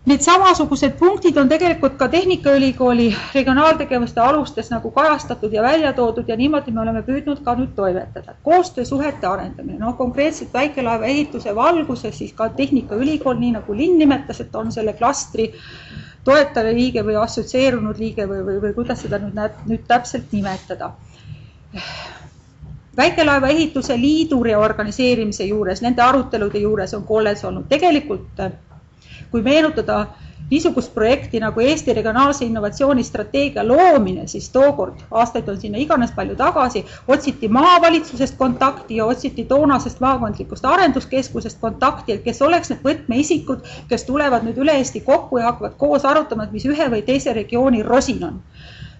Need samasugused punktid on tegelikult ka Tehnikaülikooli regionaaltegevuste alustes nagu kajastatud ja välja toodud ja niimoodi me oleme püüdnud ka nüüd toimetada. Koostöösuhete arendamine, konkreetselt väikelaeva ehituse valguses siis ka Tehnikaülikool, nii nagu Linn nimetas, et on selle klastri toetaja liige või assotsieerunud liige või kuidas seda nüüd täpselt nimetada. Väikelaeva ehituse liidu reorganiseerimise juures, nende arutelude juures on kolledž olnud tegelikult, kui meenutada niisugust projekti nagu Eesti regionaalse innovatsioonistrateegia loomine, siis tookord, aastaid on sinna iganes palju tagasi, otsiti maavalitsusest kontakti ja otsiti toonasest maakondlikust arenduskeskusest kontakti, et kes oleks need võtmeisikud, kes tulevad nüüd üle Eesti kokku ja hakkavad koos arutama, et mis ühe või teise regiooni rosin on.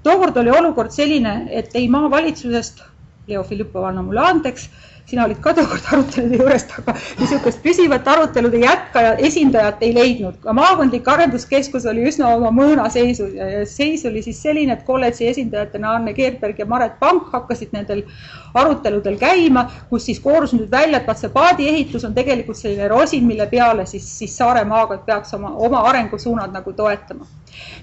Tookord oli olukord selline, et ei maavalitsusest, Leo Filippov, anna mulle andeks, sina olid ka tookord arutelude juurest, aga niisugust püsivat arutelude jätkaja esindajat ei leidnud. Ka maakondlik arenduskeskus oli üsna oma mõõna seisus ja seis oli siis selline, et kolledži esindajatena Anne Keerberg ja Maret Pank hakkasid nendel aruteludel käima, kus siis koorus nüüd välja, et see paadi ehitus on tegelikult selline rosin, mille peale siis Saaremaaga peaks oma arengusuunad nagu toetama.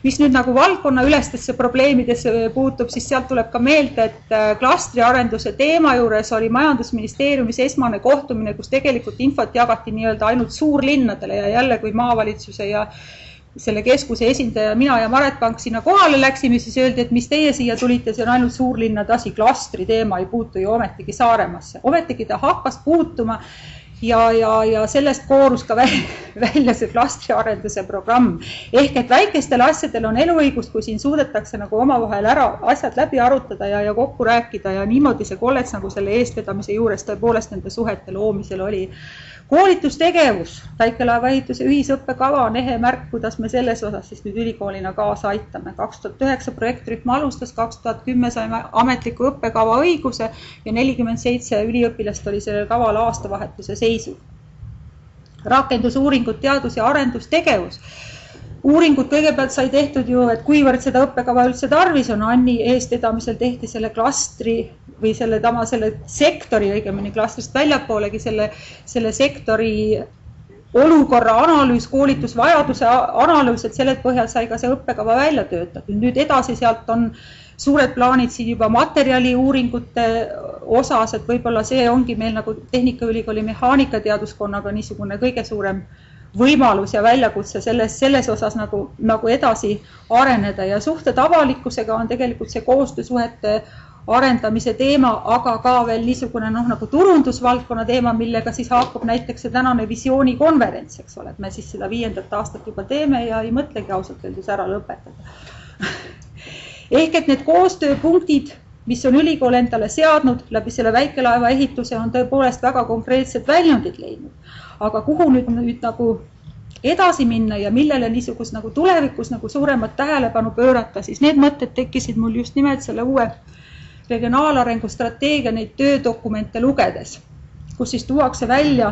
Mis nüüd nagu valdkonna ülestesse probleemidesse puutub, siis sealt tuleb ka meelde, et klastriarenduse teema juures oli majandusministeeriumis esmane kohtumine, kus tegelikult infot jagati nii-öelda ainult suurlinnadele ja jälle kui maavalitsuse ja selle keskuse esindaja, mina ja Maret Pank sinna kohale läksime, siis öeldi, et mis teie siia tulite, see on ainult suurlinnade asi, klastri teema ei puutu ju ometigi Saaremasse. Ometigi ta hakkas puutuma ja sellest koorus ka välja see klastriarenduse programm. Ehk et väikestel asjadel on eluõigust, kui siin suudetakse nagu omavahel asjad läbi arutada ja kokku rääkida ja niimoodi see kolledž nagu selle eestvedamise juures tõepoolest nende suhete loomisel oli. Koolitustegevus, väikelaevaehituse ühisõppekava on ehe märk, kuidas me selles osas siis nüüd ülikoolina kaasa aitame. 2009 projektrühm alustas, 2010 saime ametliku õppekava õiguse ja 47 üliõpilast oli sellel kaval aastavahetuse seisul. Rakendusuuringud, teadus- ja arendustegevus. Uuringud kõigepealt sai tehtud ju, et kuivõrd seda õppekava üldse tarvis on, Anni eestvedamisel tehti selle klastri või selle sektori, õigemini klastrist väljapoolegi selle sektori olukorra analüüs, koolitusvajaduse analüüs, et selle põhjal sai ka see õppekava välja töötatud. Nüüd edasi sealt on suured plaanid siin juba materjaliuuringute osas, et võib-olla see ongi meil nagu Tehnikaülikooli mehaanikateaduskonnaga niisugune kõige suurem võimalus ja väljakutse selles osas nagu edasi areneda ja suhted avalikkusega on tegelikult see koostöösuhete arendamise teema, aga ka veel niisugune nagu turundusvaldkonna teema, millega siis haakub näiteks see tänane visioonikonverents, eks ole, et me siis seda 5. aastat juba teeme ja ei mõtlegi ausalt öeldes ära lõpetada. Ehk et need koostööpunktid, mis on ülikool endale seadnud läbi selle väikelaeva ehituse, on tõepoolest väga konkreetsed väljundid leidnud. Aga kuhu nüüd nagu edasi minna ja millele niisugust nagu tulevikus nagu suuremat tähelepanu pöörata, siis need mõtted tekkisid mul just nimelt selle uue regionaalarengu strateegia neid töödokumente lugedes, kus siis tuuakse välja,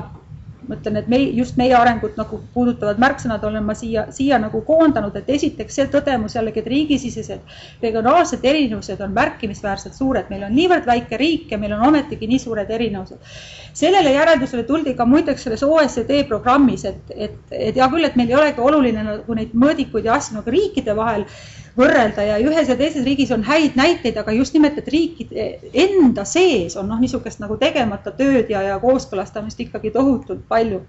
mõtlen, et just meie arengut nagu puudutavad märksõnad olen ma siia nagu koondanud, et esiteks see tõdemus jällegi, et riigisisesed regionaalsed erinevused on märkimisväärselt suured. Meil on niivõrd väike riik ja meil on ometigi nii suured erinevused. Sellele järeldusele tuldi ka muideks selles OECD programmis, et hea küll, et meil ei olegi oluline nagu neid mõõdikuid ja asju nagu riikide vahel võrrelda ja ühes ja teises riigis on häid näiteid, aga just nimelt, et riikide enda sees on niisugust nagu tegemata tööd ja kooskõlastamist ikkagi tohutult palju.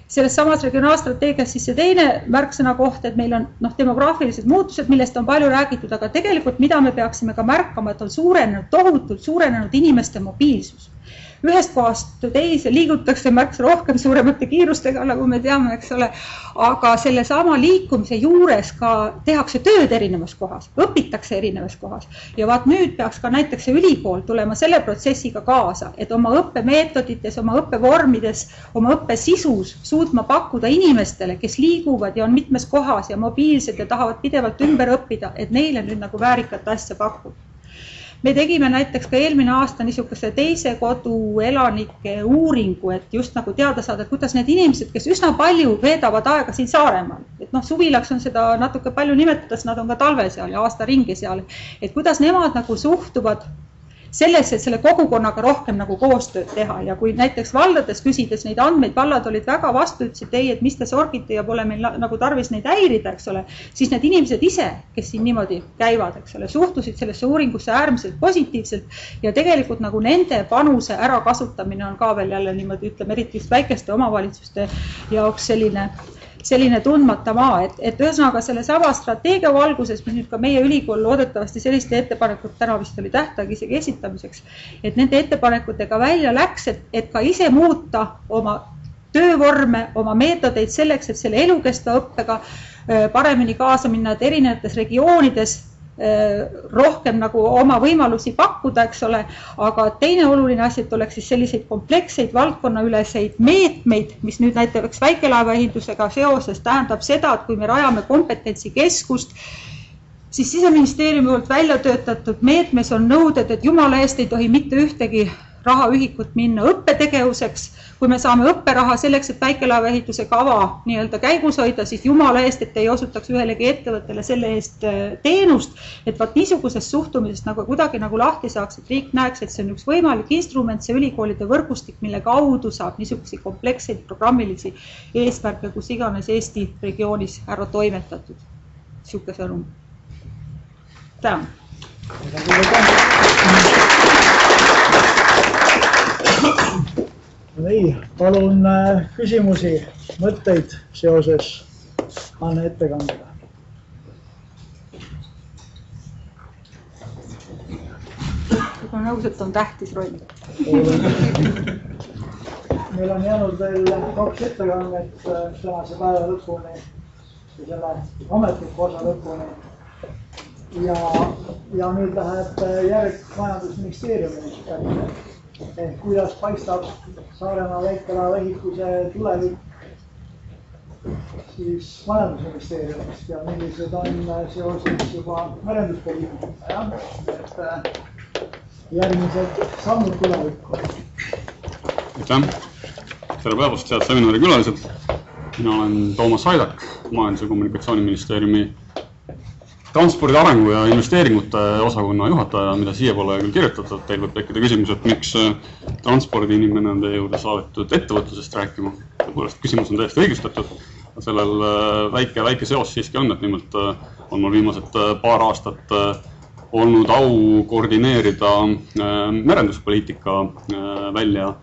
Selles samas regionaalstrateegias siis see teine märksõna koht, et meil on demograafilised muutused, millest on palju räägitud, aga tegelikult mida me peaksime ka märkama, et on tohutult suurenenud inimeste mobiilsus. Ühest kohast teise liigutakse märksa rohkem suuremate kiirustega, nagu me teame, eks ole, aga selle sama liikumise juures ka tehakse tööd erinevas kohas, õpitakse erinevas kohas ja vaat nüüd peaks ka näiteks see ülikool tulema selle protsessiga kaasa, et oma õppemeetodites, oma õppevormides, oma õppesisus suutma pakkuda inimestele, kes liiguvad ja on mitmes kohas ja mobiilsed ja tahavad pidevalt ümber õppida, et neile nüüd nagu väärikat asja pakkuda. Me tegime näiteks ka eelmine aasta niisuguse teise kodu elanike uuringu, et just nagu teada saada, kuidas need inimesed, kes üsna palju veedavad aega siin Saaremaal, et suvilaks on seda natuke palju nimetades, nad on ka talve seal ja aasta ringi seal, et kuidas nemad nagu suhtuvad sellesse, et selle kogukonnaga rohkem nagu koostööd teha ja kui näiteks valdades küsides neid andmeid, vallad olid väga vastu, ütlesid, ei, et mis te sorgite ja pole meil nagu tarvis neid häirida, eks ole, siis need inimesed ise, kes siin niimoodi käivad, eks ole, suhtusid sellesse uuringusse äärmiselt positiivselt ja tegelikult nagu nende panuse ärakasutamine on ka veel jälle niimoodi, ütleme, eriti just väikeste omavalitsuste jaoks selline tundmata maa, et ühesõnaga selle sama strateegia valguses, mis nüüd ka meie ülikool loodetavasti selliste ettepanekut täna vist oli tähtaeg isegi esitamiseks, et nende ettepanekutega välja läks, et ka ise muuta oma töövorme, oma meetodeid selleks, et selle elukestva õppega paremini kaasa minna, et erinevates regioonides rohkem nagu oma võimalusi pakkuda, eks ole, aga teine oluline asi, et oleks siis selliseid kompleksseid valdkonnaüleseid meetmeid, mis nüüd näiteks väikelaevaehitusega seoses tähendab seda, et kui me rajame kompetentsikeskust, siis Siseministeeriumi poolt välja töötatud meetmes on nõuded, et jumala eest ei tohi mitte ühtegi rahaühikut minna õppetegevuseks. Kui me saame õpperaha selleks, et väikelaevaehituse kava nii-öelda käigus hoida, siis jumala eest, et ei osutaks ühelegi ettevõttele selle eest teenust, et vaat niisugusest suhtumisest nagu kuidagi nagu lahti saaks, et riik näeks, et see on üks võimalik instrument, see ülikoolide võrgustik, mille kaudu saab niisuguseid kompleksseid programmilisi eesmärke, kus iganes Eesti regioonis ära toimetatud. Siuke sõnum. Tänan. Nii, palun küsimusi, mõtteid seoses Anne ettekandega. Ma nõus, et on tähtis roll. Meil on jäänud veel 2 ettekannet tänase päeva lõpuni ja selle ametliku osa lõpuni. Ja nüüd läheb järg Majandusministeeriumi. Kuidas paistab Saaremaa väikelaevaehituse tulevik siis Majandusministeeriumist ja millised on seoses juba merenduspoliitika, et järgmised sammud tulevikku. Aitäh! Tere päevast, head seminari külalised! Mina olen Toomas Haidak, Majandus- ja Kommunikatsiooniministeeriumi transpordi arengu ja investeeringute osakonna juhataja, mida siia pole küll kirjutatud. Teil võib tekkida küsimus, et miks transpordi inimene on teie juurde saadetud ettevõtlusest rääkima. Tõepoolest, küsimus on täiesti õigustatud. Sellel väike seos siiski on, et nimelt on mul viimased paar aastat olnud au koordineerida merenduspoliitika välja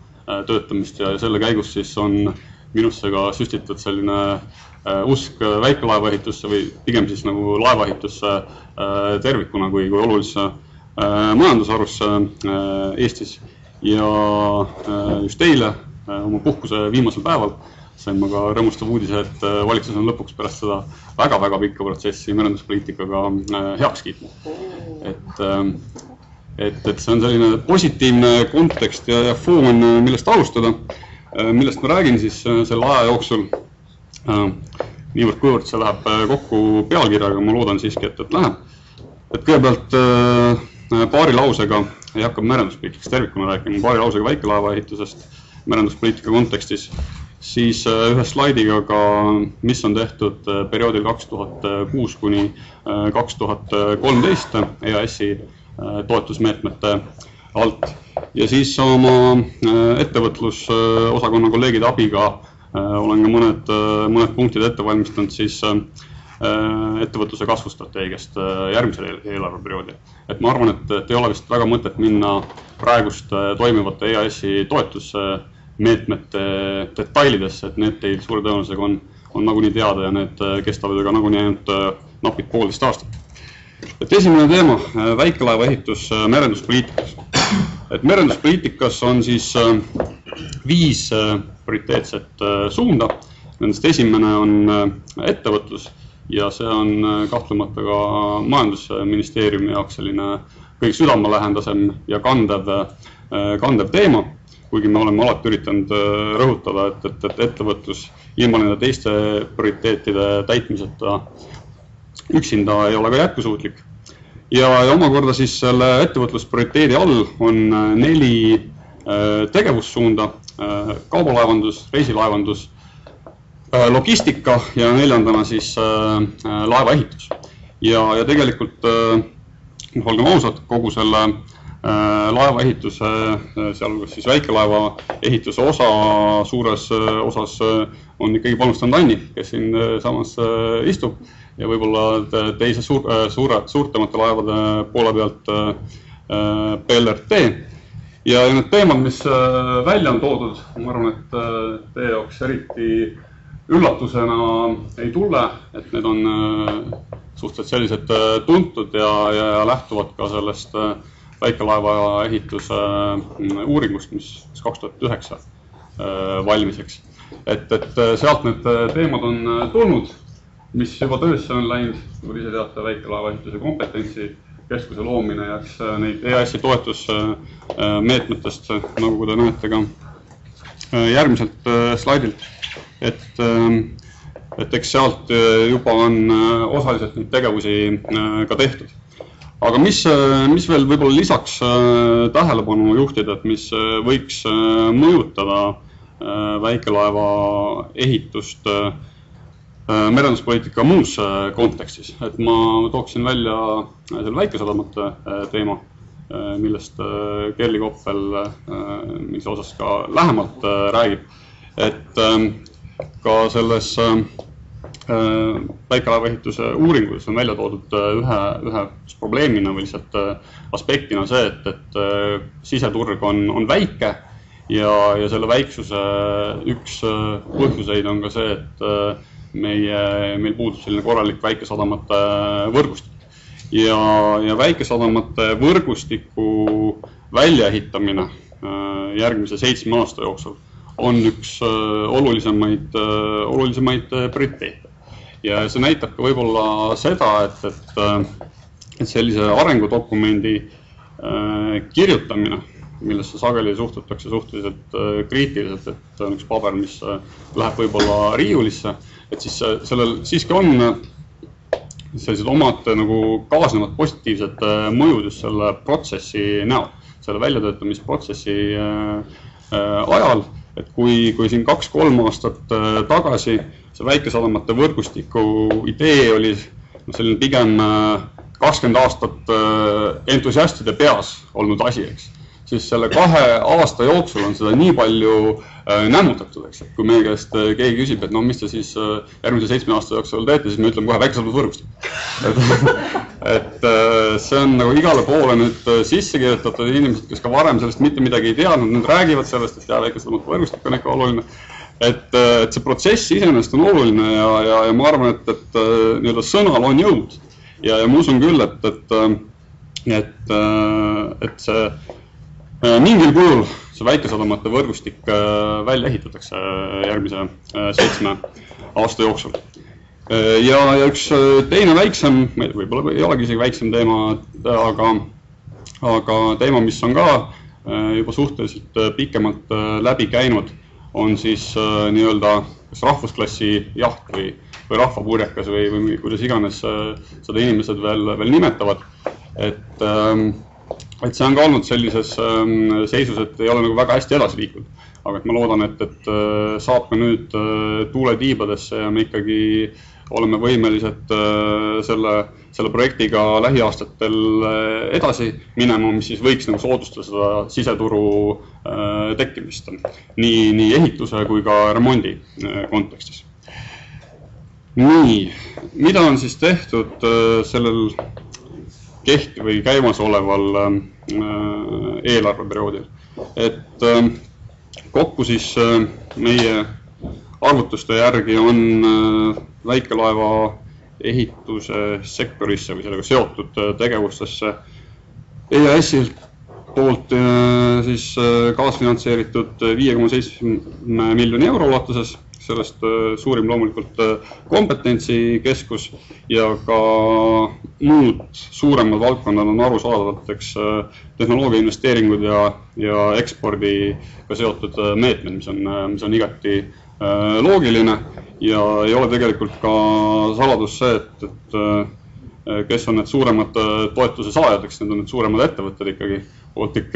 töötamist ja selle käigus siis on minusse ka süstitud selline usk väikelaevaehitusse või pigem siis nagu laevaehitusse tervikuna kui olulisse majandusharusse Eestis. Ja just eile oma puhkuse viimasel päeval sain ma ka rõõmustav uudise, et valitsus on lõpuks pärast seda väga-väga pikka protsessi merenduspoliitikaga heaks kiitnud. Et see on selline positiivne kontekst ja foon, millest alustada, millest ma räägin siis selle aja jooksul. Niivõrd kuivõrd see läheb kokku pealkirjaga, ma loodan siiski, et läheb. Et kõigepealt paari lausega, ei hakka merenduspoliitikast tervikuna rääkima, paari lausega väikelaevaehitusest merenduspoliitika kontekstis, siis ühe slaidiga ka, mis on tehtud perioodil 2006 kuni 2013 EAS-i toetusmeetmete alt. Ja siis oma ettevõtlusosakonna kolleegide abiga olen ka mõned punktid ette valmistanud siis ettevõtluse kasvustrateegiast järgmisel eelarveperioodil. Et ma arvan, et ei ole vist väga mõtet minna praegust toimivate EAS-i toetusmeetmete detailidesse, et need teil suure tõenäosusega on nagunii teada ja need kestavad ka nagunii ainult napid 1,5 aastat. Et esimene teema, väikelaevaehitus merenduspoliitikas. Et merenduspoliitikas on siis 5 prioriteetset suunda. Nendest esimene on ettevõtlus ja see on kahtlemata ka Majandusministeeriumi jaoks selline kõige südamelähendasem ja kandev teema, kuigi me oleme alati üritanud rõhutada, et ettevõtlus ilma nende teiste prioriteetide täitmiseta üksinda ei ole ka jätkusuutlik. Ja omakorda siis selle ettevõtlusprioriteedi all on 4 tegevussuunda, kaubalaevandus, reisilaevandus, logistika ja 4. siis laevaehitus. Ja tegelikult, olgem ausad, kogu selle laevaehituse, sealhulgas siis väikelaevaehituse osa suures osas on ikkagi panustanud Anni, kes siin samas istub ja võib-olla teise suurtemate laevade poole pealt PLRT. Ja need teemad, mis välja on toodud, ma arvan, et teie jaoks eriti üllatusena ei tule, et need on suhteliselt sellised tuntud ja lähtuvad ka sellest väikelaevaehituse uuringust, mis 2009 valmiseks. Et sealt need teemad on tulnud mis juba töösse on läinud, kui ise teate, väikelaevaehituse kompetentsikeskuse loomine ja eks neid EAS-i toetusmeetmetest, nagu te näete ka järgmiselt slaidilt, et eks sealt juba on osaliselt neid tegevusi ka tehtud. Aga mis veel võib-olla lisaks tähelepanu juhtida, et mis võiks mõjutada väikelaeva ehitust merenduspoliitika muus kontekstis, et ma tooksin välja selle väikesadamate teema, millest Kerli Koppel, mis osas ka lähemalt räägib, et ka selles väikelaevaehituse uuringus on välja toodud ühe probleemina või lihtsalt aspektina see, et siseturg on väike ja selle väiksuse üks põhjuseid on ka see, et meil puudub selline korralik väikesadamate võrgustik. Ja väikesadamate võrgustiku väljaehitamine järgmise 7 aasta jooksul on üks olulisemaid prioriteete. Ja see näitab ka võib-olla seda, et sellise arengudokumendi kirjutamine, millesse sageli suhtutakse suhteliselt kriitiliselt, et on üks paber, mis läheb võib-olla riiulisse, et siis sellel siiski on sellised omad nagu kaasnevad positiivsed mõjud just selle protsessi näol, selle väljatöötamisprotsessi ajal, et kui siin 2-3 aastat tagasi see väikesadamate võrgustiku idee oli selline pigem 20 aastat entusiastide peas olnud asi, eks. Siis selle 2 aasta jooksul on seda nii palju nämmutatud, eks. Kui meie käest keegi küsib, et no mis te siis järgmise 7 aasta jooksul teete, siis me ütleme kohe väikesadamate võrgustik. Et see on nagu igale poole nüüd sisse kirjutatud inimesed, kes ka varem sellest mitte midagi ei teadnud, nüüd räägivad sellest, et väikesadamate võrgustik on ikka oluline. Et see protsess iseenesest on oluline ja ma arvan, et nii-öelda sõnal on jõud. Ja ma usun küll, et see mingil kujul see väikesadamate võrgustik välja ehitatakse järgmise 7 aasta jooksul. Ja üks teine väiksem, võib-olla ei olegi isegi väiksem teema, aga teema, mis on ka juba suhteliselt pikemalt läbi käinud, on siis nii-öelda kas rahvusklassi jaht või rahvapurjekas või kuidas iganes seda inimesed veel nimetavad. Et see on ka olnud sellises seisus, et ei ole nagu väga hästi edasi liikunud. Aga ma loodan, et saab ka nüüd tuule tiibadesse ja me ikkagi oleme võimelised selle projektiga lähiaastatel edasi minema, mis siis võiks nagu soodustada seda siseturu tekkimist nii ehituse kui ka remondi kontekstis. Nii, mida on siis tehtud sellel või käimasoleval eelarveperioodil? Et kokku siis meie arvutuste järgi on väikelaeva ehituse sektorisse või sellega seotud tegevustesse EAS-il poolt siis kaasfinantseeritud 5,7 miljoni euro ulatuses. Sellest suurim loomulikult kompetentsikeskus ja ka muud suuremad valdkonnad on arusaadavalt, eks tehnoloogia investeeringud ja ekspordiga seotud meetmed, mis on igati loogiline ja ei ole tegelikult ka saladus see, et kes on need suuremad toetuse saajad, eks need on need suuremad ettevõtted ikkagi, Baltic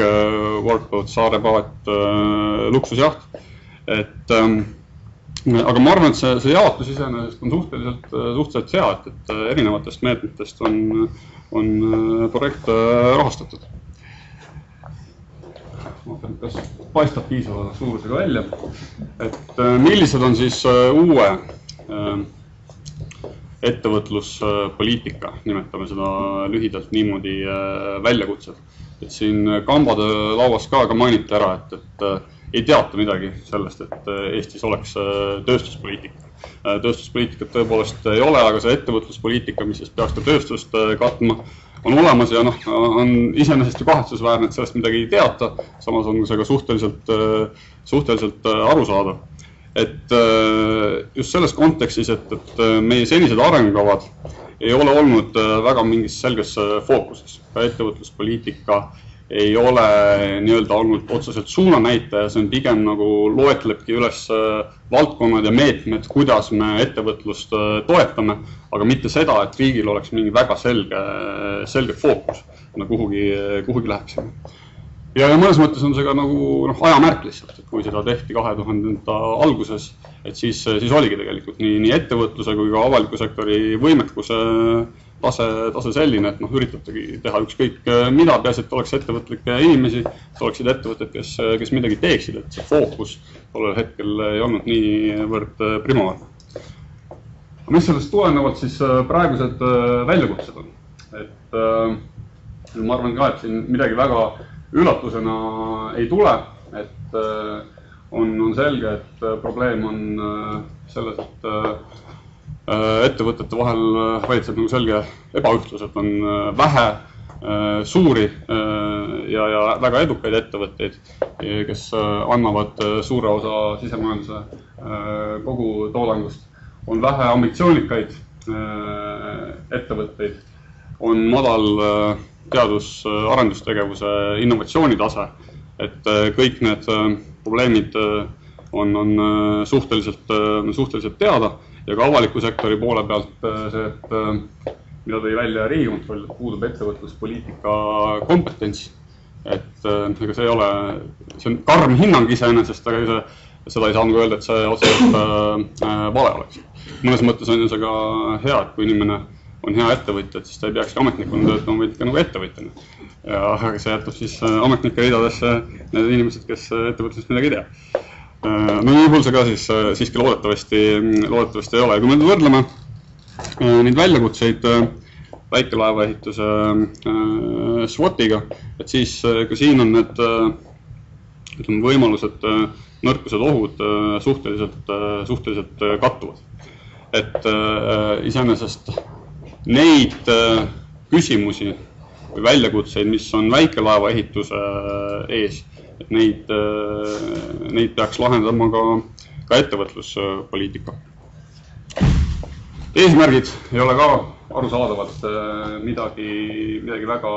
Workboat, Saarepaat, Luksusjaht, aga ma arvan, et see jaotus iseenesest on suhteliselt hea, et erinevatest meetmetest on projekt rahastatud. Kas paistab piisava suurusega välja, et millised on siis uue ettevõtluspoliitika, nimetame seda lühidalt niimoodi väljakutsed. Et siin kambade lauas ka mainiti ära, et ei teata midagi sellest, et Eestis oleks tööstuspoliitika. Tööstuspoliitikat tõepoolest ei ole, aga see ettevõtluspoliitika, mis siis peaks ka tööstust katma, on olemas ja on iseenesest ju kahetsusväärne, et sellest midagi ei teata, samas on see ka suhteliselt arusaadav. et just selles kontekstis, et meie senised arengukavad ei ole olnud väga mingis selges fookuses. Ka ettevõtluspoliitika ei ole nii-öelda olnud otseselt suunanäitaja, see on pigem nagu loetlebki üles valdkonnad ja meetmed, kuidas me ettevõtlust toetame, aga mitte seda, et riigil oleks mingi väga selge fookus, kuhugi läheksime. Ja mõnes mõttes on see ka nagu ajamärk lihtsalt, et kui seda tehti 2000 alguses, et siis oligi tegelikult nii ettevõtluse kui ka avaliku sektori võimekuse tase selline, et üritatagi teha ükskõik mida, peaasi, et oleks ettevõtlikke inimesi, et oleksid ettevõtted, kes midagi teeksid, et see fookus tollel hetkel ei olnud niivõrd primaarne. Mis sellest tulenevalt siis praegused väljakutsed on? Et ma arvan ka, et siin midagi väga üllatusena ei tule, et on selge, et probleem on selles, et ettevõtete vahel valitseb nagu selge ebaühtlus, et on vähe suuri ja väga edukaid ettevõtteid, kes annavad suure osa sisemajanduse kogu toodangust. On vähe ambitsioonikaid ettevõtteid, on madal teadus-arendustegevuse innovatsioonitase, et kõik need probleemid on suhteliselt teada ja ka avaliku sektori poole pealt see, et mida tõi välja Riigikontroll, et puudub ettevõtluspoliitika kompetents, et ega see on karm hinnang iseenesest, aga seda ei saanud öelda, et see otseselt vale oleks. Mõnes mõttes on see ka hea, et kui inimene on hea ettevõtja, siis ta ei peakski ametnikuna töötama, vaid ka nagu ettevõtjana. Aga see jätab siis ametnike ridadesse need inimesed, kes ettevõtlusest midagi ei tea. No nii hull see ka siis siiski loodetavasti ei ole. Ja kui me võrdleme neid väljakutseid väikelaevaehituse SWOT-iga, et siis ka siin on need võimalused, nõrkused, ohud suhteliselt kattuvad. Et iseenesest neid küsimusi või väljakutseid, mis on väikelaeva ehituse ees, et neid peaks lahendama ka ettevõtluspoliitika. Eesmärgid ei ole ka arusaadavalt midagi väga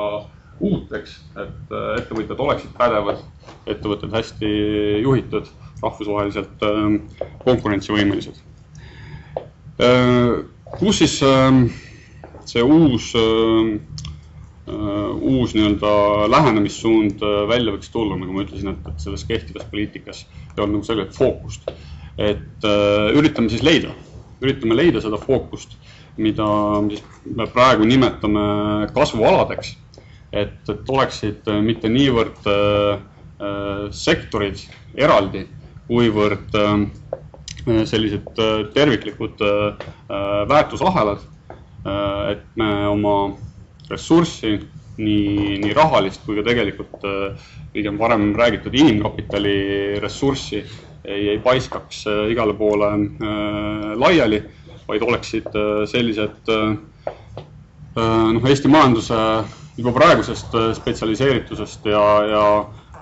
uuteks, et ettevõtjad oleksid pädevad, ettevõtted hästi juhitud, rahvusvaheliselt konkurentsivõimelised. Kus siis see uus nii-öelda lähenemissuund välja võiks tulla, nagu ma ütlesin, et selles kehtivas poliitikas ei ole nagu selget fookust. Et üritame leida seda fookust, mida me praegu nimetame kasvualadeks, et oleksid mitte niivõrd sektorid eraldi, kuivõrd sellised terviklikud väärtusahelad, et me oma ressurssi, nii rahalist kui ka tegelikult pigem varem räägitud inimkapitali ressurssi ei paiskaks igale poole laiali, vaid oleksid sellised Eesti majanduse juba praegusest spetsialiseeritusest ja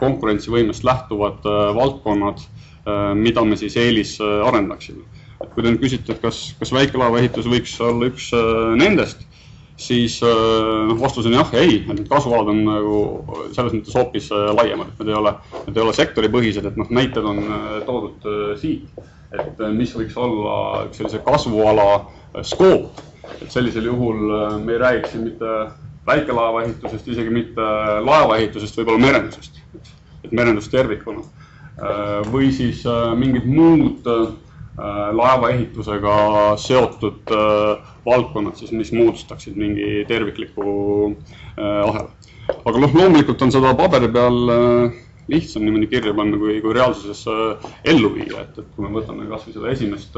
konkurentsivõimest lähtuvad valdkonnad, mida me siis eelis arendaksime. Kui te nüüd küsite, et kas väikelaevaehitus võiks olla üks nendest, siis vastus on jah ja ei, et need kasvualad on nagu selles mõttes hoopis laiemad, et need ei ole sektoripõhised, et näited on toodud siit, et mis võiks olla üks sellise kasvuala skoop, et sellisel juhul me ei räägiks mitte väikelaevaehitusest, isegi mitte laevaehitusest, võib-olla merendusest, et merendus tervikuna, või siis mingid muud laevaehitusega seotud valdkonnad, siis, mis moodustaksid mingi tervikliku ahela. Aga loomulikult on seda paberi peal lihtsam niimoodi kirja panna, kui reaalsuses ellu viia, et kui me võtame kas või seda esimest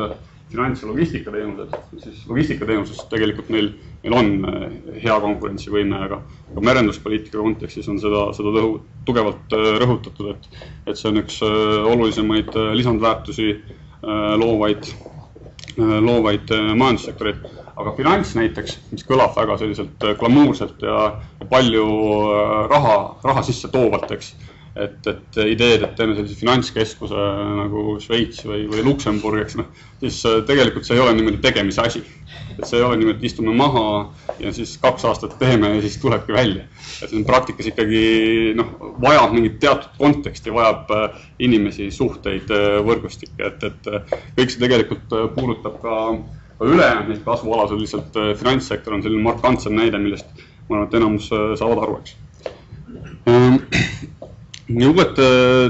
finants- ja logistikateenused, siis logistikateenuses tegelikult meil on hea konkurentsivõime, aga merenduspoliitika kontekstis on seda tugevalt rõhutatud, et see on üks olulisemaid lisandväärtusi loovaid majandussektoreid. Aga finants näiteks, mis kõlab väga selliselt glamuurselt ja palju raha sisse toovalt, eks, et ideed, et teeme sellise finantskeskuse nagu Šveits või Luksemburg, eks siis tegelikult see ei ole niimoodi tegemise asi. Et see ei ole niimoodi, istume maha ja siis 2 aastat teeme ja siis tulebki välja. Et see on praktikas ikkagi vajab mingit teatud konteksti, vajab inimesi, suhteid, võrgustikke, et kõik see tegelikult puudutab ka ülejäänud neid kasvualased, lihtsalt finantssektor on selline markantsem näide, millest ma arvan, et enamus saavad aru, eks. Uued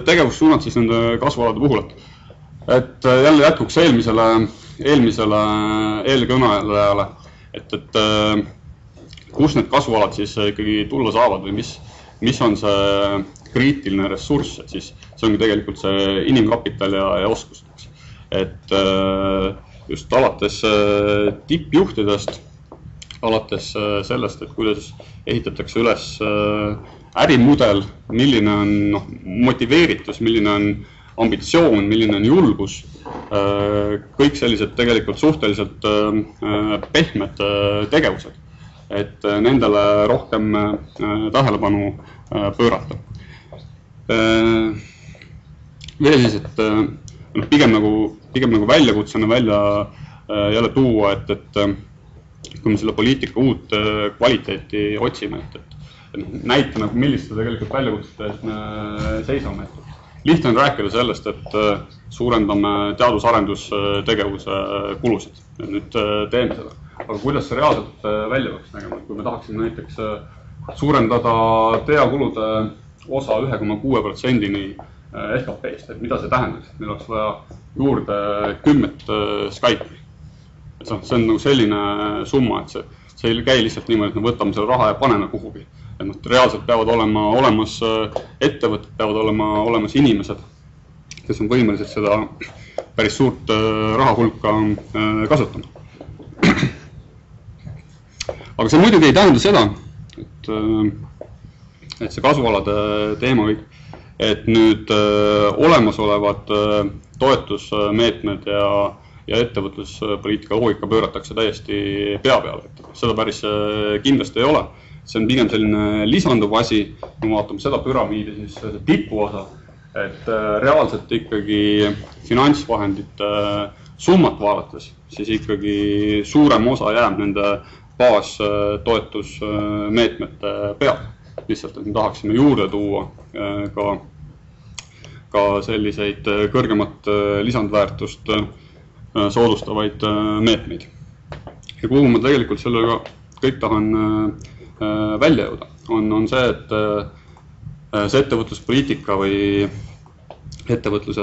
tegevussuunad siis nende kasvualade puhul, et jälle jätkuks eelmisele eelkõnelejale, et kus need kasvualad siis ikkagi tulla saavad või mis on see kriitiline ressurss, et siis see ongi tegelikult see inimkapital ja oskusteks. Et just alates tippjuhtidest, alates sellest, et kuidas ehitatakse üles ärimudel, milline on motiveeritus, milline on ambitsioon, milline on julgus, kõik sellised tegelikult suhteliselt pehmed tegevused, et nendele rohkem tähelepanu pöörata. Veel siis, et pigem nagu väljakutsena välja jälle tuua, et kui me selle poliitika uut kvaliteeti otsime, et näita milliste tegelikult väljakutsete eest me seisame. Lihtne on rääkida sellest, et suurendame teadus-arendustegevuse kulusid. Nüüd teeme seda. Aga kuidas see reaalselt välja võiks nägema? Kui me tahaksime näiteks suurendada teakulude osa 1,6%-ni SKP-st, et mida see tähendaks? Meil oleks vaja juurde 10 Skype'i. See on selline summa, et see ei käi lihtsalt niimoodi, et me võtame selle raha ja paneme kuhugi. Et reaalselt peavad olema olemas ettevõtted, peavad olema olemas inimesed, kes on võimelised seda päris suurt rahahulka kasutama. Aga see muidugi ei tähenda seda, et see kasvualade teema kõik, et nüüd olemasolevad toetusmeetmed ja ettevõtluspoliitika loogika pööratakse täiesti pea peale. Seda päris kindlasti ei ole. See on pigem selline lisanduv asi, kui vaatame seda püramiidi, siis see tipu osa, et reaalselt ikkagi finantsvahendite summat vaadates, siis ikkagi suurem osa jääb nende baastoetusmeetmete peale. Lihtsalt, et me tahaksime juurde tuua ka selliseid kõrgemat lisandväärtust soodustavaid meetmeid. Ja kuhu ma tegelikult sellega kõik tahan välja jõuda, on see, et see ettevõtluspoliitika või ettevõtluse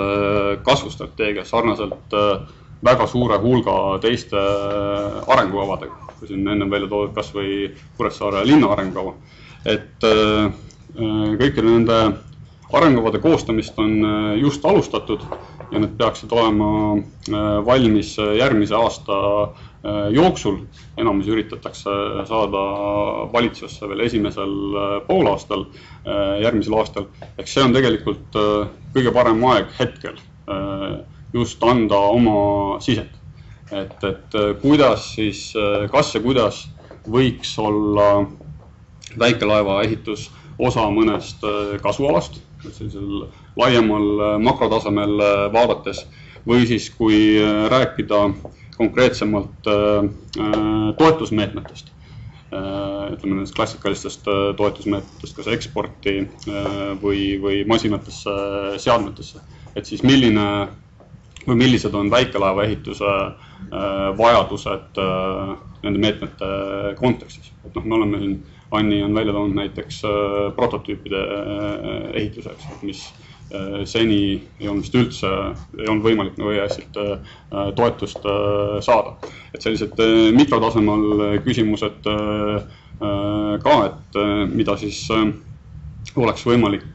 kasvustrateegia sarnaselt väga suure hulga teiste arengukavadega, kui siin enne välja toodud kas või Kuressaare linna arengukava, et kõikide nende arengukavade koostamist on just alustatud ja need peaksid olema valmis järgmise aasta jooksul. Enamus üritatakse saada valitsusse veel esimesel poolaastal, järgmisel aastal. Eks see on tegelikult kõige parem aeg hetkel just anda oma siset. Et kuidas siis, kas ja kuidas võiks olla väikelaeva ehitus osa mõnest kasvualast, sellisel laiemal makrotasemel vaadates, või siis kui rääkida konkreetsemalt toetusmeetmetest, ütleme nendest klassikalistest toetusmeetmetest, kas eksporti või masinatesse, seadmetesse, et siis millised on väikelaeva ehituse vajadused nende meetmete kontekstis. Et me oleme siin, Anni on välja toonud näiteks prototüüpide ehituseks, mis seni ei olnud vist üldse, ei olnud võimalik EAS-ilt toetust saada. Et sellised mikrotasemal küsimused ka, et mida siis oleks võimalik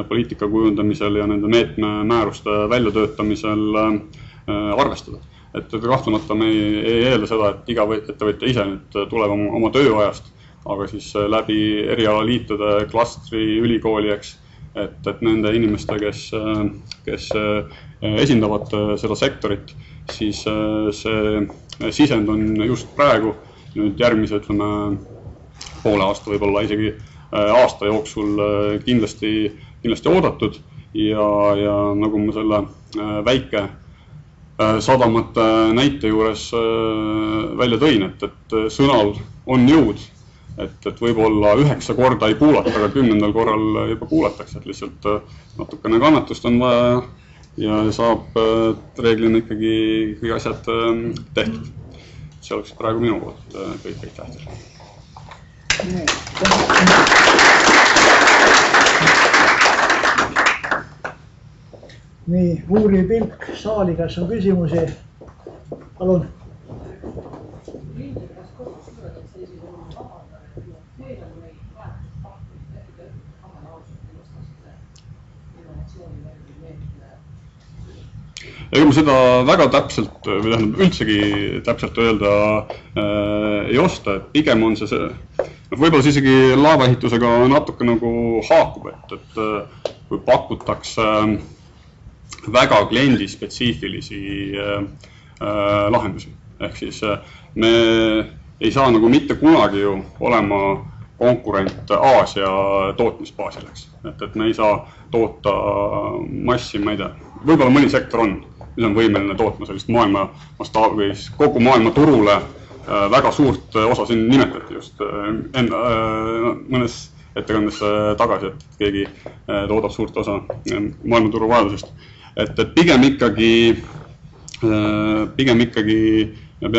poliitika kujundamisel ja nende meetmemääruste väljatöötamisel arvestada. Et kahtlemata me ei eelda seda, et iga ettevõtja ise nüüd tuleb oma tööajast, aga siis läbi erialaliitude, klastri, ülikooli, et nende inimeste, kes esindavad seda sektorit, siis see sisend on just praegu, nüüd järgmise, ütleme, poole aasta, võib-olla isegi aasta jooksul kindlasti kindlasti oodatud ja nagu ma selle väike sadamate näite juures välja tõin, et sõnal on jõud, et võib-olla 9 korda ei kuulata, aga 10. korral juba kuulatakse, et lihtsalt natukene kannatust on vaja ja saab reeglina ikkagi kõik asjad tehtud. See oleks praegu minu poolt kõik tähtsad. Nii, uuriv pilk saali, kas on küsimusi? Palun. Ega ma seda väga täpselt, või tähendab üldsegi täpselt öelda ei osta, et pigem on see võib-olla isegi laevaehitusega natuke nagu haakub, et kui pakutakse väga kliendispetsiifilisi lahendusi. Ehk siis me ei saa nagu mitte kunagi ju olema konkurent Aasia tootmisbaasileks. Et me ei saa toota massi, ma ei tea, võib-olla mõni sektor on, mis on võimeline tootma sellist maailma mastaabi, kogu maailma turule väga suurt osa siin nimetati just mõnes ettekandes tagasi, et keegi toodab suurt osa maailmaturu vajadusest. Et pigem ikkagi me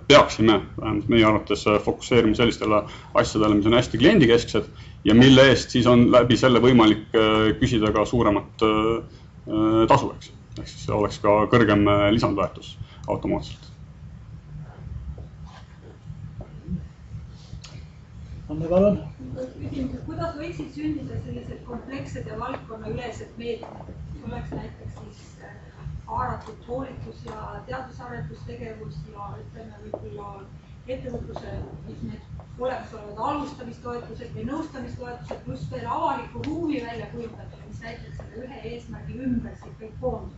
peaksime vähemalt meie arvates fokusseerima sellistele asjadele, mis on hästi kliendikesksed ja mille eest siis on läbi selle võimalik küsida ka suuremat tasu, eks. Ehk siis oleks ka kõrgem lisandväärtus automaatselt. Anne, palun. Kuidas võiksid sündida sellised komplekssed ja valdkonnaülesed meetmed, mis oleks näiteks siis haaratud koolitus ja teadusarendustegevus ja ütleme võib-olla ettevõtluse, mis need olemasolevad alustamistoetused või nõustamistoetused pluss veel avaliku ruumi välja kujundatud, mis näiteks selle ühe eesmärgi ümber siis kõik koondub.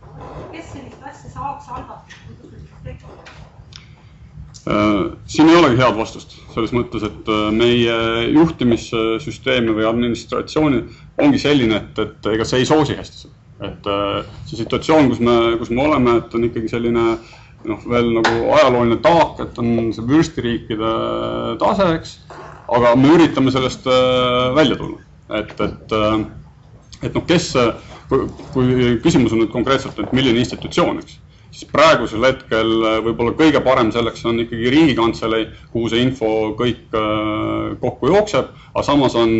Kes sellist asja saaks algatada, kuidas sellist tekkida? Siin ei olegi head vastust, selles mõttes, et meie juhtimissüsteemi või administratsiooni ongi selline, et ega see ei soosi hästi seda. Et see situatsioon, kus me oleme, et on ikkagi selline veel nagu ajalooline taak, et on see vürstiriikide tase, eks, aga me üritame sellest välja tulla. Et kes, kui küsimus on nüüd konkreetselt, et milline institutsioon, eks, siis praegusel hetkel võib-olla kõige parem selleks on ikkagi Riigikantselei, kuhu see info kõik kokku jookseb, aga samas on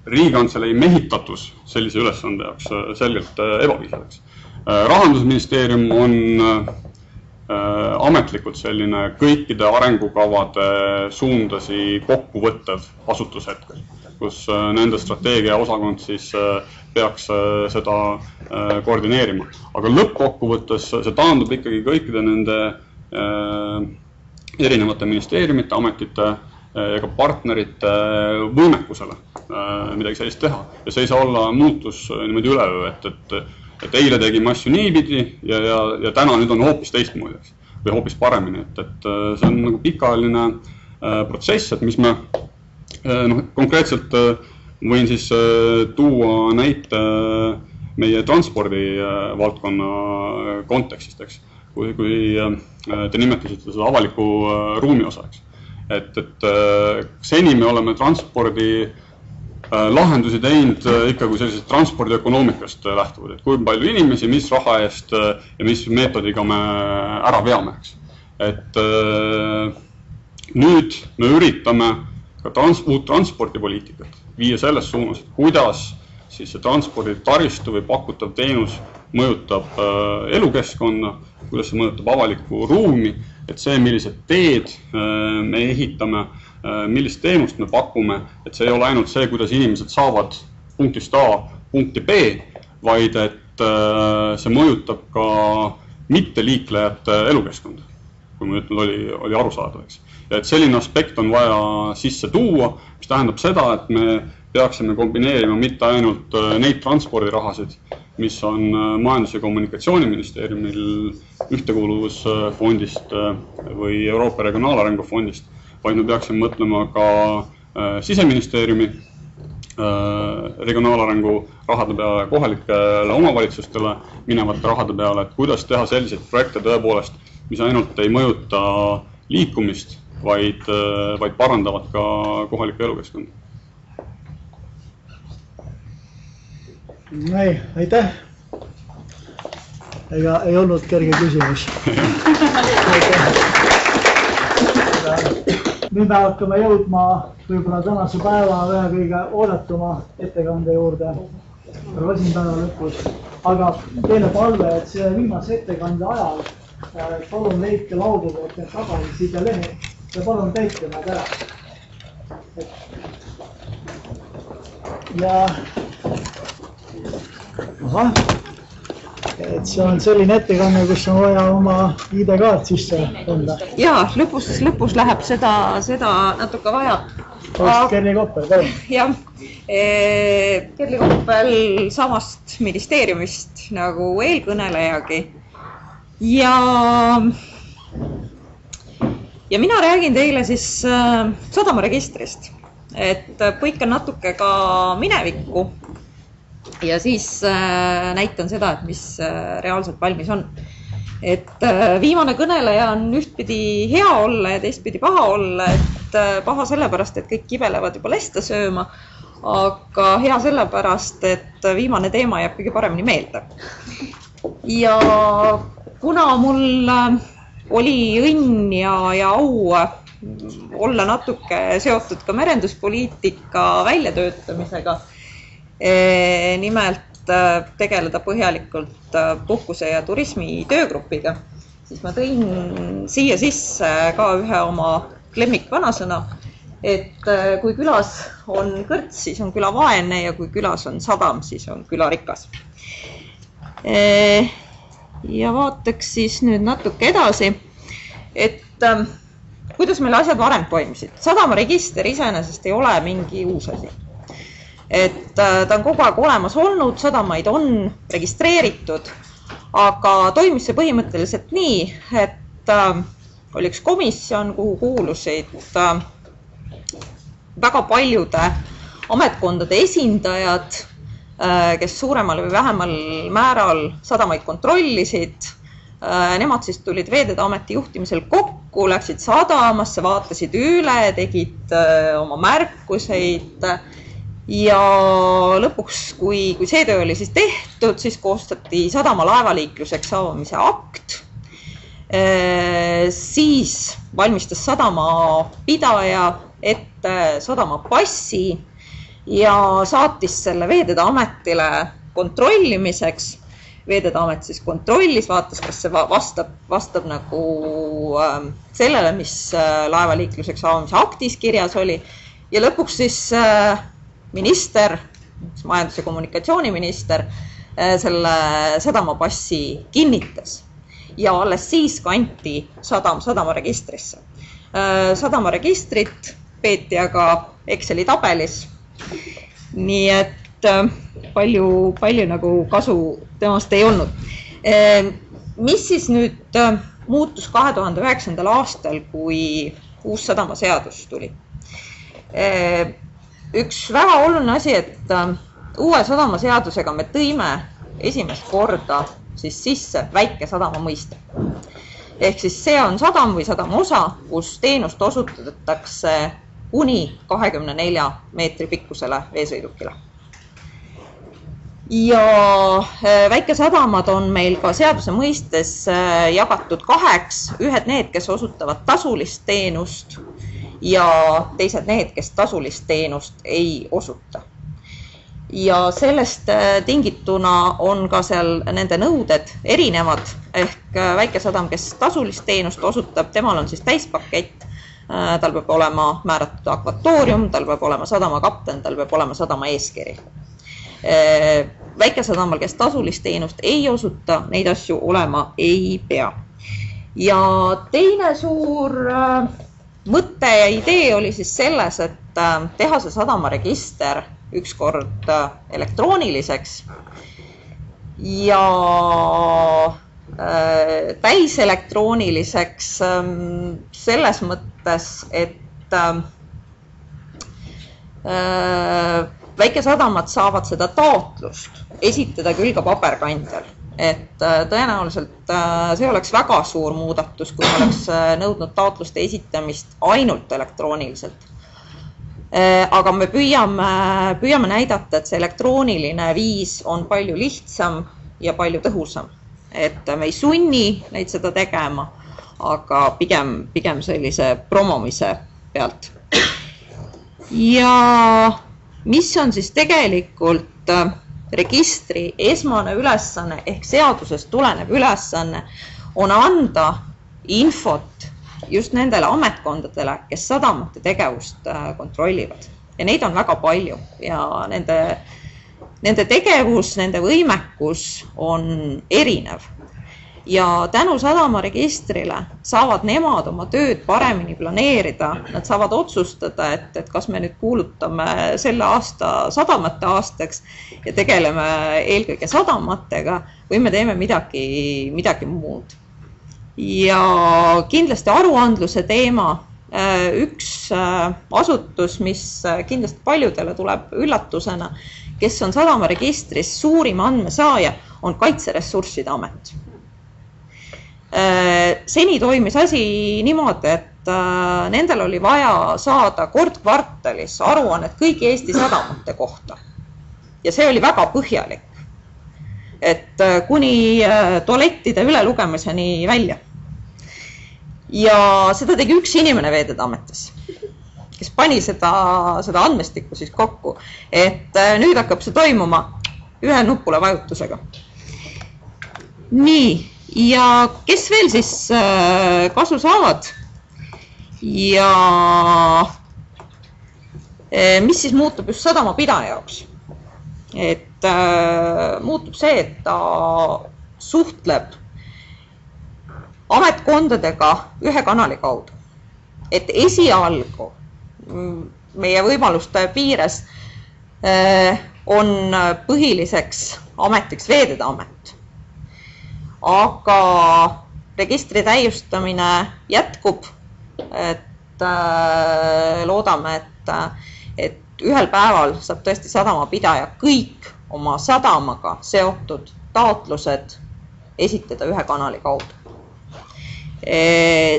Riigikantselei mehitatus sellise ülesande jaoks selgelt ebapiisavaks. Rahandusministeerium on ametlikult selline kõikide arengukavade suundasi kokkuvõttev asutus hetkel, kus nende strateegia osakond siis peaks seda koordineerima. Aga lõppkokkuvõttes see taandub ikkagi kõikide nende erinevate ministeeriumite, ametite ja ka partnerite võimekusele midagi sellist teha. Ja see ei saa olla muutus niimoodi üleöö, et eile tegime asju niipidi ja täna nüüd on hoopis teistmoodi või hoopis paremini. Et see on nagu pikaajaline protsess, et mis me konkreetselt võin siis tuua näite meie transpordi valdkonna kontekstist, eks. Kui te nimetasite seda avaliku ruumi osaks. Et seni me oleme transpordi lahendusi teinud ikka kui sellisest transpordiökonoomikast lähtuvad, et kui palju inimesi, mis raha eest ja mis meetodiga me ära veame, eks. Et nüüd me üritame ka uut transpordipoliitikat viia selles suunas, et kuidas siis see transpordi taristu või pakutav teenus mõjutab elukeskkonna, kuidas see mõjutab avalikku ruumi, et see, millised teed me ehitame, millist teenust me pakume, et see ei ole ainult see, kuidas inimesed saavad punktist A punkti B, vaid et see mõjutab ka mitteliiklejate elukeskkonda, kui ma ütlen, oli arusaadavaks. Ja et selline aspekt on vaja sisse tuua, mis tähendab seda, et me peaksime kombineerima mitte ainult neid transpordirahasid, mis on Majandus- ja Kommunikatsiooniministeeriumil ühtekuuluvusfondist või Euroopa Regionaalarengu fondist, vaid me peaksime mõtlema ka Siseministeeriumi regionaalarengu rahade peale kohalikele omavalitsustele minevate rahade peale, et kuidas teha selliseid projekte tõepoolest, mis ainult ei mõjuta liikumist, vaid parandavad ka kohalikku elukeskkonda. Aitäh! Ega ei olnud kerge küsimus. Nüüd me hakkame jõudma võib-olla tänase päeva ühe kõige oodatuma ettekande juurde rosinpäeva lõpus. Aga teile palve, et see viimase ettekande ajal palun leidke laudadelt need tagasiside lehed ja palun täitke nad ära. Ja et see on selline ettekanne, kus on vaja oma ID-kaart sisse anda. Jaa, lõpus läheb seda natuke vaja. Kerli Koppel, palun. Jah, Kerli Koppel samast ministeeriumist nagu eelkõnelejagi. Ja mina räägin teile siis sadamaregistrist, et põikan natuke ka minevikku ja siis näitan seda, et mis reaalselt valmis on. Et viimane kõneleja on ühtpidi hea olla ja teistpidi paha olla, et paha sellepärast, et kõik kibelevad juba lesta sööma, aga hea sellepärast, et viimane teema jääb kõige paremini meelde. Ja kuna mul oli õnn ja au olla natuke seotud ka merenduspoliitika väljatöötamisega, nimelt tegeleda põhjalikult puhkuse ja turismi töögrupiga, siis ma tõin siia sisse ka ühe oma lemmikvanasõna, et kui külas on kõrts, siis on küla vaene ja kui külas on sadam, siis on küla rikas. Ja vaataks siis nüüd natuke edasi, et kuidas meil asjad varem toimisid. Sadamaregister iseenesest ei ole mingi uus asi. Et ta on kogu aeg olemas olnud, sadamaid on registreeritud, aga toimis see põhimõtteliselt nii, et oli üks komisjon, kuhu kuulusid väga paljude ametkondade esindajad, kes suuremal või vähemal määral sadamaid kontrollisid. Nemad siis tulid Veeteede Ameti juhtimisel kokku, läksid sadamasse, vaatasid üle, tegid oma märkuseid ja lõpuks, kui see töö oli siis tehtud, siis koostati sadama laevaliikluseks avamise akt. Siis valmistas sadama pidaja ette sadama passi ja saatis selle Veeteede Ametile kontrollimiseks. Veeteede Amet siis kontrollis, vaatas, kas see vastab nagu sellele, mis laevaliikluseks avamise aktis kirjas oli. Ja lõpuks siis minister, majandus- ja kommunikatsiooniminister, selle sadamapassi kinnitas. Ja alles siis kanti sadamaregistrisse. Sadamaregistrit peeti aga Exceli tabelis. Nii et palju nagu kasu temast ei olnud. Mis siis nüüd muutus 2009. aastal, kui uus sadamaseadus tuli? Üks väga oluline asi, et uue sadamaseadusega me tõime esimest korda siis sisse väike sadama mõiste. Ehk siis see on sadam või sadama osa, kus teenust osutatakse kuni 24 meetri pikkusele veesõidukile. Ja väikesadamad on meil ka seaduse mõistes jagatud kaheks, ühed need, kes osutavad tasulist teenust ja teised need, kes tasulist teenust ei osuta. Ja sellest tingituna on ka seal nende nõuded erinevad, ehk väikesadam, kes tasulist teenust osutab, temal on siis täispakett, tal peab olema määratud akvatoorium, tal peab olema sadama kapten, tal peab olema sadama eeskiri. Väikesadamal, kes tasulist teenust ei osuta, neid asju olema ei pea. Ja teine suur mõte ja idee oli siis selles, et teha see sadamaregister ükskord elektrooniliseks ja täiselektrooniliseks selles mõttes, et väikesadamad saavad seda taotlust esitada küll ka paberkandjal, et tõenäoliselt see oleks väga suur muudatus, kui oleks nõudnud taotluste esitamist ainult elektrooniliselt. Aga me püüame näidata, et see elektrooniline viis on palju lihtsam ja palju tõhusam. Et me ei sunni neid seda tegema, aga pigem sellise promomise pealt. Ja mis on siis tegelikult registri esmane ülesanne ehk seadusest tulenev ülesanne on anda infot just nendele ametkondadele, kes sadamate tegevust kontrollivad. Ja neid on väga palju ja nende tegevus, nende võimekus on erinev. Ja tänu sadamaregistrile saavad nemad oma tööd paremini planeerida. Nad saavad otsustada, et kas me nüüd kuulutame selle aasta sadamate aastaks ja tegeleme eelkõige sadamatega või me teeme midagi muud. Ja kindlasti aruandluse teema, üks asutus, mis kindlasti paljudele tuleb üllatusena, kes on sadamaregistris suurim andmesaaja, on Kaitseressursside Amet. Seni toimis asi niimoodi, et nendel oli vaja saada kord kvartalis aruannet kõigi Eesti sadamate kohta. Ja see oli väga põhjalik. Et kuni tualettide ülelugemiseni välja. Ja seda tegi üks inimene Veeteede Ametis, kes pani seda andmestikku siis kokku. Et nüüd hakkab see toimuma ühe nupule vajutusega. Nii. Ja kes veel siis kasu saavad ja mis siis muutub just sadamapidaja jaoks? Et muutub see, et ta suhtleb ametkondadega ühe kanali kaudu. Et esialgu meie võimaluste piires on põhiliseks ametiks Veeteede Amet. Aga registri täiustamine jätkub, et loodame, et ühel päeval saab tõesti sadamapidaja kõik oma sadamaga seotud taotlused esitada ühe kanali kaudu.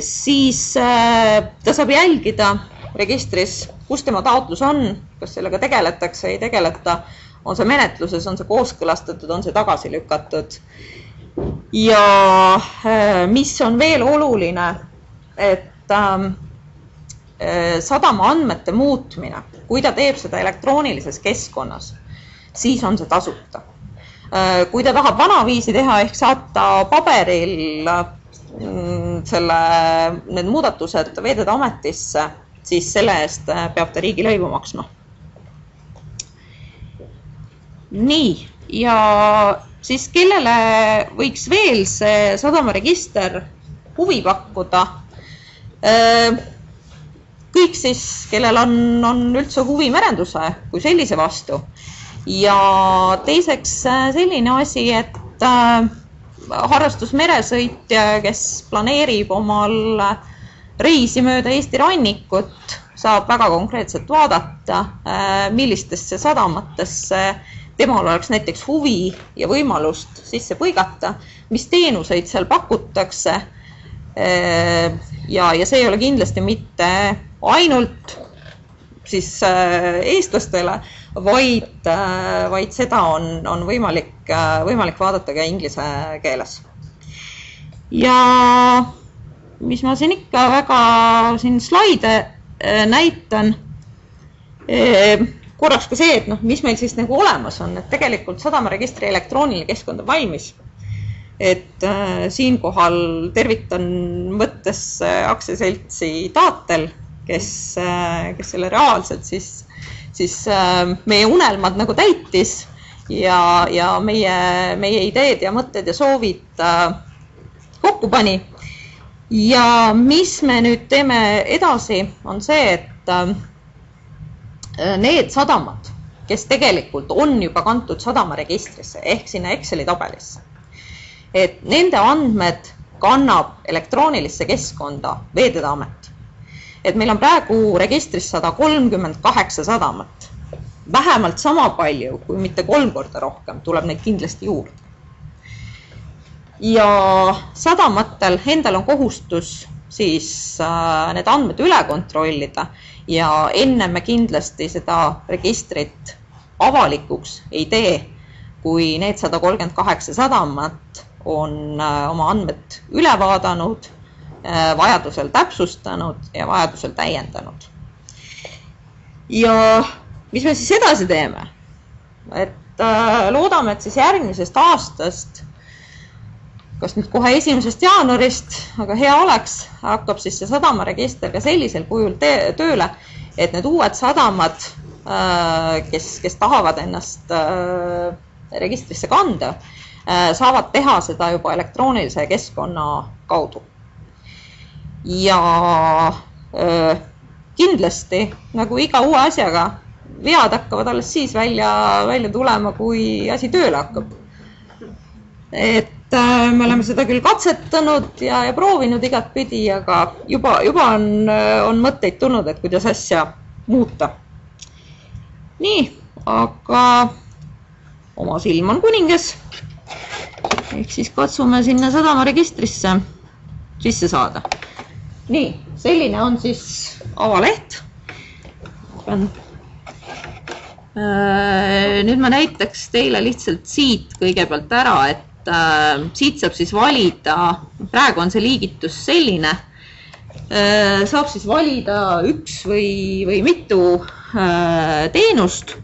Siis ta saab jälgida registris, kus tema taotlus on, kas sellega tegeletakse, ei tegeleta, on see menetluses, on see kooskõlastatud, on see tagasi lükatud. Ja mis on veel oluline, et sadama andmete muutmine, kui ta teeb seda elektroonilises keskkonnas, siis on see tasuta. Kui ta tahab vanaviisi teha ehk saata paberil need muudatused Veeteede Ametisse, siis selle eest peab ta riigilõivu maksma. Nii, ja siis kellele võiks veel see sadamaregister huvi pakkuda? Kõik siis, kellel on üldse huvi merenduse kui sellise vastu. Ja teiseks selline asi, et harrastusmeresõitja, kes planeerib omal reisi mööda Eesti rannikut, saab väga konkreetselt vaadata, millistesse sadamatesse temal oleks näiteks huvi ja võimalust sisse põigata, mis teenuseid seal pakutakse. Ja see ei ole kindlasti mitte ainult siis eestlastele, vaid seda on võimalik vaadata ka inglise keeles. Ja mis ma siin ikka väga siin slaide näitan, korraks ka see, et mis meil siis nagu olemas on, et tegelikult sadamaregistri elektrooniline keskkond on valmis. Et siinkohal tervitan mõttes aktsiaseltsi Taatel, kes selle reaalselt siis meie unelmad nagu täitis ja meie ideed ja mõtted ja soovid kokku pani. Ja mis me nüüd teeme edasi, on see, et need sadamad, kes tegelikult on juba kantud sadamaregistrisse ehk sinna Exceli tabelisse, et nende andmed kannab elektroonilisse keskkonda Veeteede Amet. Et meil on praegu registris 138 sadamat vähemalt sama palju, kui mitte 3 korda rohkem, tuleb neid kindlasti juurde. Ja sadamatel endal on kohustus siis need andmed üle kontrollida ja enne me kindlasti seda registrit avalikuks ei tee, kui need 138 sadamat on oma andmed üle vaadanud, vajadusel täpsustanud ja vajadusel täiendanud. Ja mis me siis edasi teeme? Et loodame, et siis järgmisest aastast, kas nüüd kohe 1. jaanuarist, aga hea oleks, hakkab siis see sadamaregister ka sellisel kujul tööle, et need uued sadamad, kes tahavad ennast registrisse kanda, saavad teha seda juba elektroonilise keskkonna kaudu. Ja kindlasti, nagu iga uue asjaga, vead hakkavad alles siis välja tulema, kui asi tööle hakkab. Et me oleme seda küll katsetanud ja proovinud igat pidi, aga juba on mõtteid tulnud, et kuidas asja muuta. Nii, aga oma silm on kuningas. Ehk siis katsume sinna sadamaregistrisse sisse saada. Nii, selline on siis avaleht. Nüüd ma näitaks teile lihtsalt siit kõigepealt ära, et siit saab siis valida, praegu on see liigitus selline, saab siis valida üks või mitu teenust,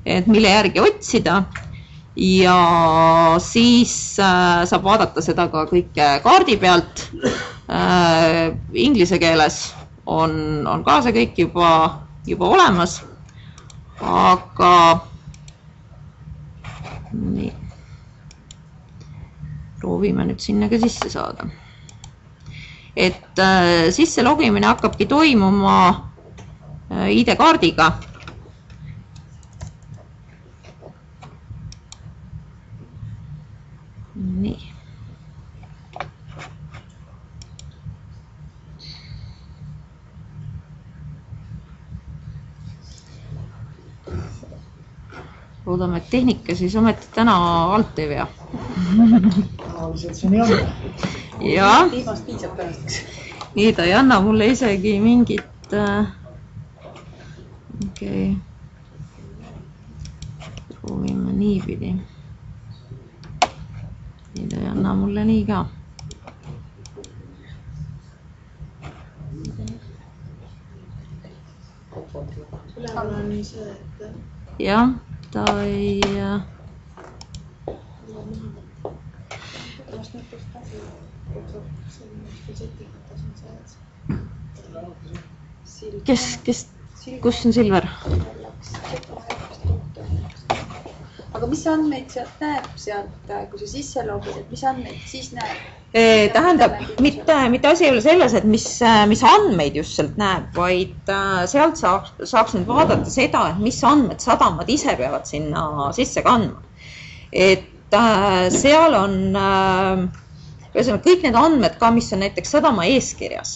et mille järgi otsida ja siis saab vaadata seda ka kõike kaardi pealt. Inglise keeles on ka see kõik juba olemas, aga nii. Proovime nüüd sinna ka sisse saada. Et sisse logimine hakkabki toimuma ID-kaardiga. Nii. Loodame, et tehnika siis ometi täna alt ei vea. Tavaliselt see nii on. Ja. Nii, ta ei anna mulle isegi mingit... Okei. Proovime niipidi. Nii, ta ei anna mulle nii ka. Üleval on nii see, et... Jah, ta ei... Kus on Silver? Aga mis andmeid sealt näeb sealt, kui see sisse logid, et mis andmeid siis näeb? Tähendab, mitte asi ei ole selles, et mis andmeid just sealt näeb, vaid sealt saaks nüüd vaadata seda, et mis andmed sadamad ise peavad sinna sisse kandma. Et seal on kõik need andmed ka, mis on näiteks sadama eeskirjas,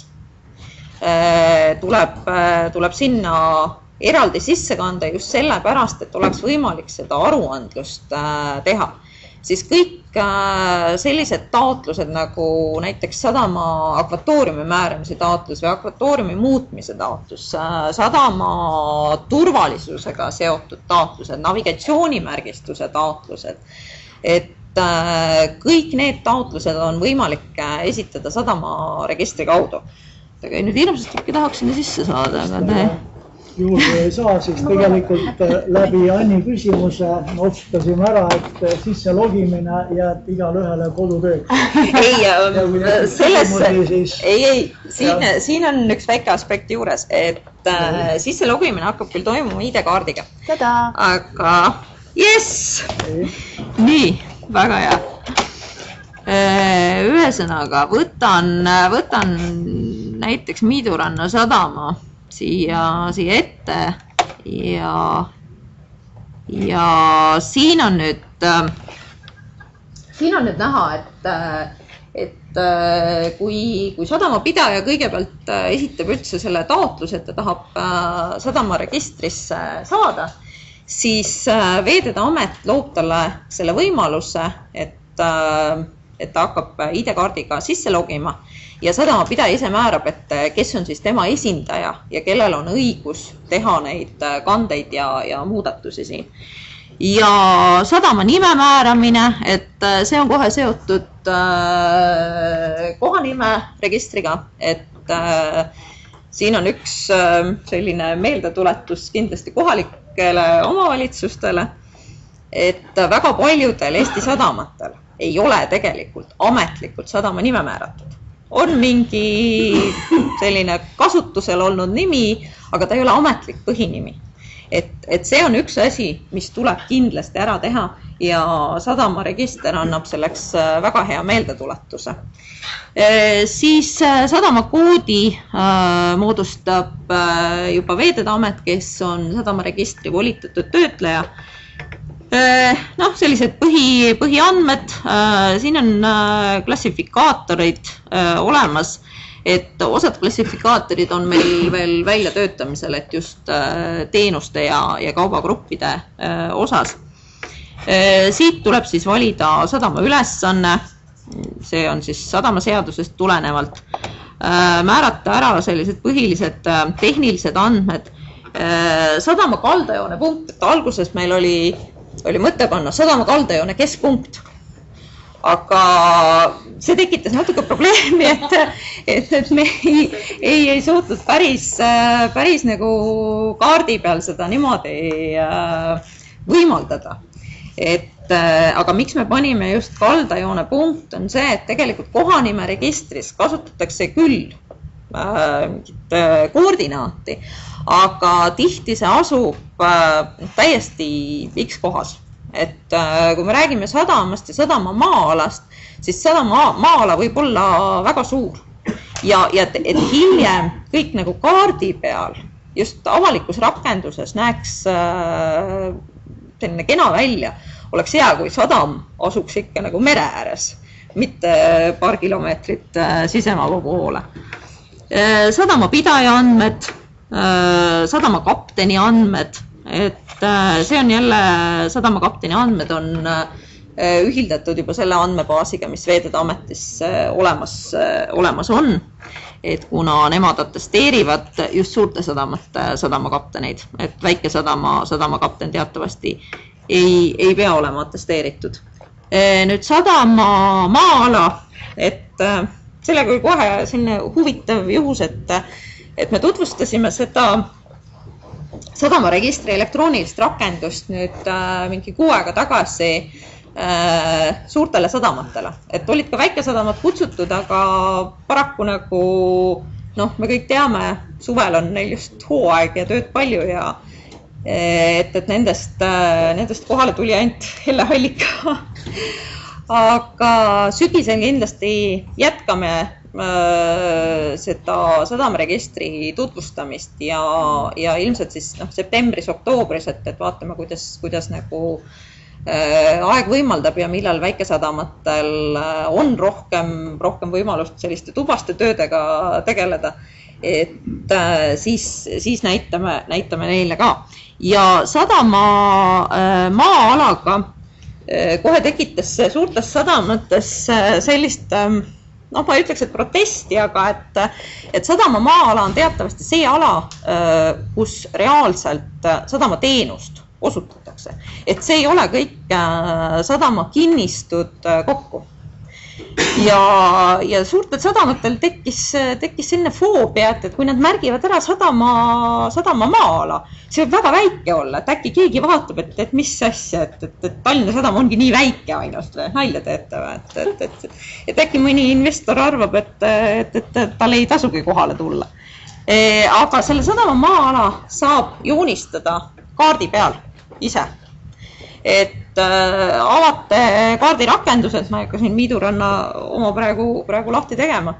tuleb sinna eraldi sisse kanda just sellepärast, et oleks võimalik seda aruandlust teha. Siis kõik sellised taotlused nagu näiteks sadama akvatooriumi määramise taotlus või akvatooriumi muutmise taotlus, sadama turvalisusega seotud taotlused, navigatsioonimärgistuse taotlused, et kõik need taotlused on võimalik esitada sadama registri kaudu. Aga nüüd hirmsasti ikka tahaks sinna sisse saada, aga juurde ei saa, siis tegelikult läbi Anni küsimuse otsustasime ära, et sisse logimine jääb igale ühele kodutööks. Siin on üks väike aspekt juures, et sisse logimine hakkab küll toimuma ID-kaardiga. Aga yes! Nii, väga hea. Ühesõnaga, võtan näiteks Miiduranna sadama siia ette ja siin on nüüd näha, et kui sadamapidaja kõigepealt esitab üldse selle taotluse, et ta tahab sadamaregistrisse saada, siis Veeteede Amet loob talle selle võimaluse, et ta hakkab ID-kaardiga sisse logima ja sadamapidaja ise määrab, et kes on siis tema esindaja ja kellel on õigus teha neid kandeid ja muudatusi siin. Ja sadama nime määramine, et see on kohe seotud kohanime registriga, et siin on üks selline meeldetuletus kindlasti kohalikele omavalitsustele, et väga paljudel Eesti sadamatel ei ole tegelikult ametlikult sadama nime määratud. On mingi selline kasutusel olnud nimi, aga ta ei ole ametlik põhinimi. Et see on üks asi, mis tuleb kindlasti ära teha ja sadamaregister annab selleks väga hea meeldetuletuse. Siis sadamakoodi moodustab juba Veeteede Amet, kes on sadamaregistri volitatud töötleja. Sellised põhiandmed, siin on klassifikaatorid olemas, et osad klassifikaatorid on meil veel välja töötamisel, et just teenuste ja kaubagruppide osas. Siit tuleb siis valida sadama ülesanne, see on siis sadamaseadusest tulenevalt, määrata ära sellised põhilised tehnilised andmed, sadama kaldajoone punkt, et alguses meil oli mõte panna sadama kaldajoone keskpunkt, aga see tekitas natuke probleemi, et me ei suutnud päris nagu kaardi peal seda niimoodi võimaldada. Aga miks me panime just kaldajoone punkt on see, et tegelikult kohanimeregistris kasutatakse küll koordinaati, aga tihti see asub täiesti X kohas. Et kui me räägime sadamast ja sadama maa-alast, siis sadama maa-ala võib olla väga suur. Ja et hiljem kõik nagu kaardi peal, just avalikus rakenduses näeks selline kena välja, oleks hea, kui sadam asuks ikka nagu mere ääres, mitte paar kilomeetrit sisemaa poole. Sadamapidaja andmed, sadamakapteni andmed, et see on jälle, sadamakapteni andmed on ühildatud juba selle andmebaasiga, mis Veeteede Ametis olemas on, et kuna nemad atesteerivad just suurte sadamate sadamakapteneid, et väike sadamakapten teatavasti ei pea olema atesteeritud. Nüüd sadama maa-ala, et sellega oli kohe selline huvitav juhus, et me tutvustasime seda sadamaregistri elektroonilist rakendust nüüd mingi 6 aega tagasi suurtele sadamatele. Et olid ka väikesadamad kutsutud, aga paraku nagu, me kõik teame, suvel on neil just hooaeg ja tööd palju ja et nendest kohale tuli ainult Helle Hallika. Aga sügisel kindlasti jätkame seda sadamaregistri tutvustamist ja ilmselt siis septembris-oktoobris, et vaatame, kuidas nagu aeg võimaldab ja millal väikesadamatel on rohkem võimalust selliste tubaste töödega tegeleda, et siis näitame neile ka. Ja sadama maa-alaga kohe tekitas suurtes sadamates sellist, ma ei ütleks, et protesti, aga et sadama maa-ala on teatavasti see ala, kus reaalselt sadamateenust osutatakse. Et see ei ole kõik sadama kinnistud kokku. Ja suurtel sadamatel tekkis selline foobia, et kui nad märgivad ära sadama maa-ala, see võib väga väike olla, et äkki keegi vaatab, et mis asja, et Tallinna sadam ongi nii väike ainult, nalja teetava, et äkki mõni investor arvab, et tal ei tasugi kohale tulla. Aga selle sadama maa-ala saab joonistada kaardi peal ise. Et avate kaardirakendused, ma ei hakka siin Miiduranna oma praegu lahti tegema,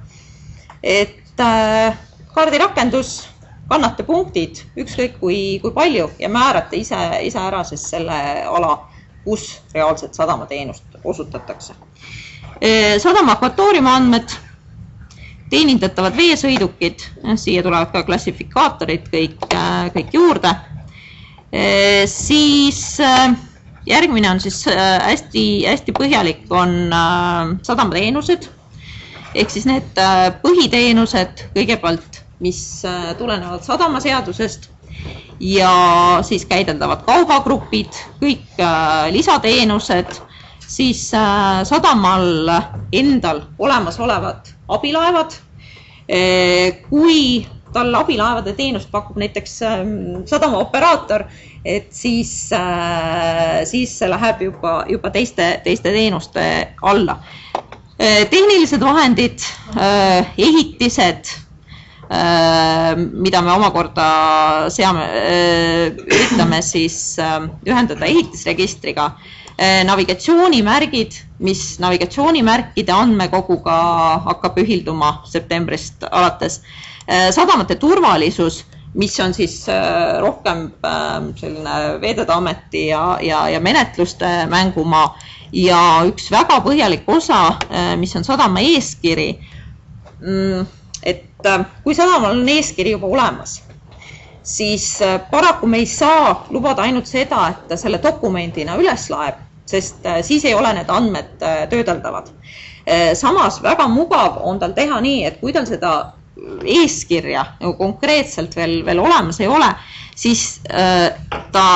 et kaardirakendus, kannate punktid, ükskõik kui palju ja määrate ise ära siis selle ala, kus reaalselt sadamateenust osutatakse. Sadama akvatooriumi andmed, teenindatavad veesõidukid, siia tulevad ka klassifikaatorid kõik juurde. Siis järgmine on siis hästi põhjalik on sadamateenused ehk siis need põhiteenused kõigepealt, mis tulenevad sadamaseadusest ja siis käideldavad kaubagrupid, kõik lisateenused, siis sadamal endal olemasolevad abilaevad, kui tal abilaevade teenust pakub näiteks sadamaoperaator, et siis see läheb juba teiste teenuste alla. Tehnilised vahendid, ehitised, mida me omakorda üritame siis ühendada ehitisregistriga, navigatsioonimärgid, mis navigatsioonimärkide andmekoguga hakkab ühilduma septembrist alates, sadamate turvalisus, mis on siis rohkem selline Veeteede Ameti ja menetluste mängumaa ja üks väga põhjalik osa, mis on sadama eeskiri, et kui sadamal on eeskiri juba olemas, siis paraku me ei saa lubada ainult seda, et ta selle dokumendina üles laeb, sest siis ei ole need andmed töödeldavad. Samas väga mugav on tal teha nii, et kui tal seda eeskirja konkreetselt veel olemas ei ole, siis ta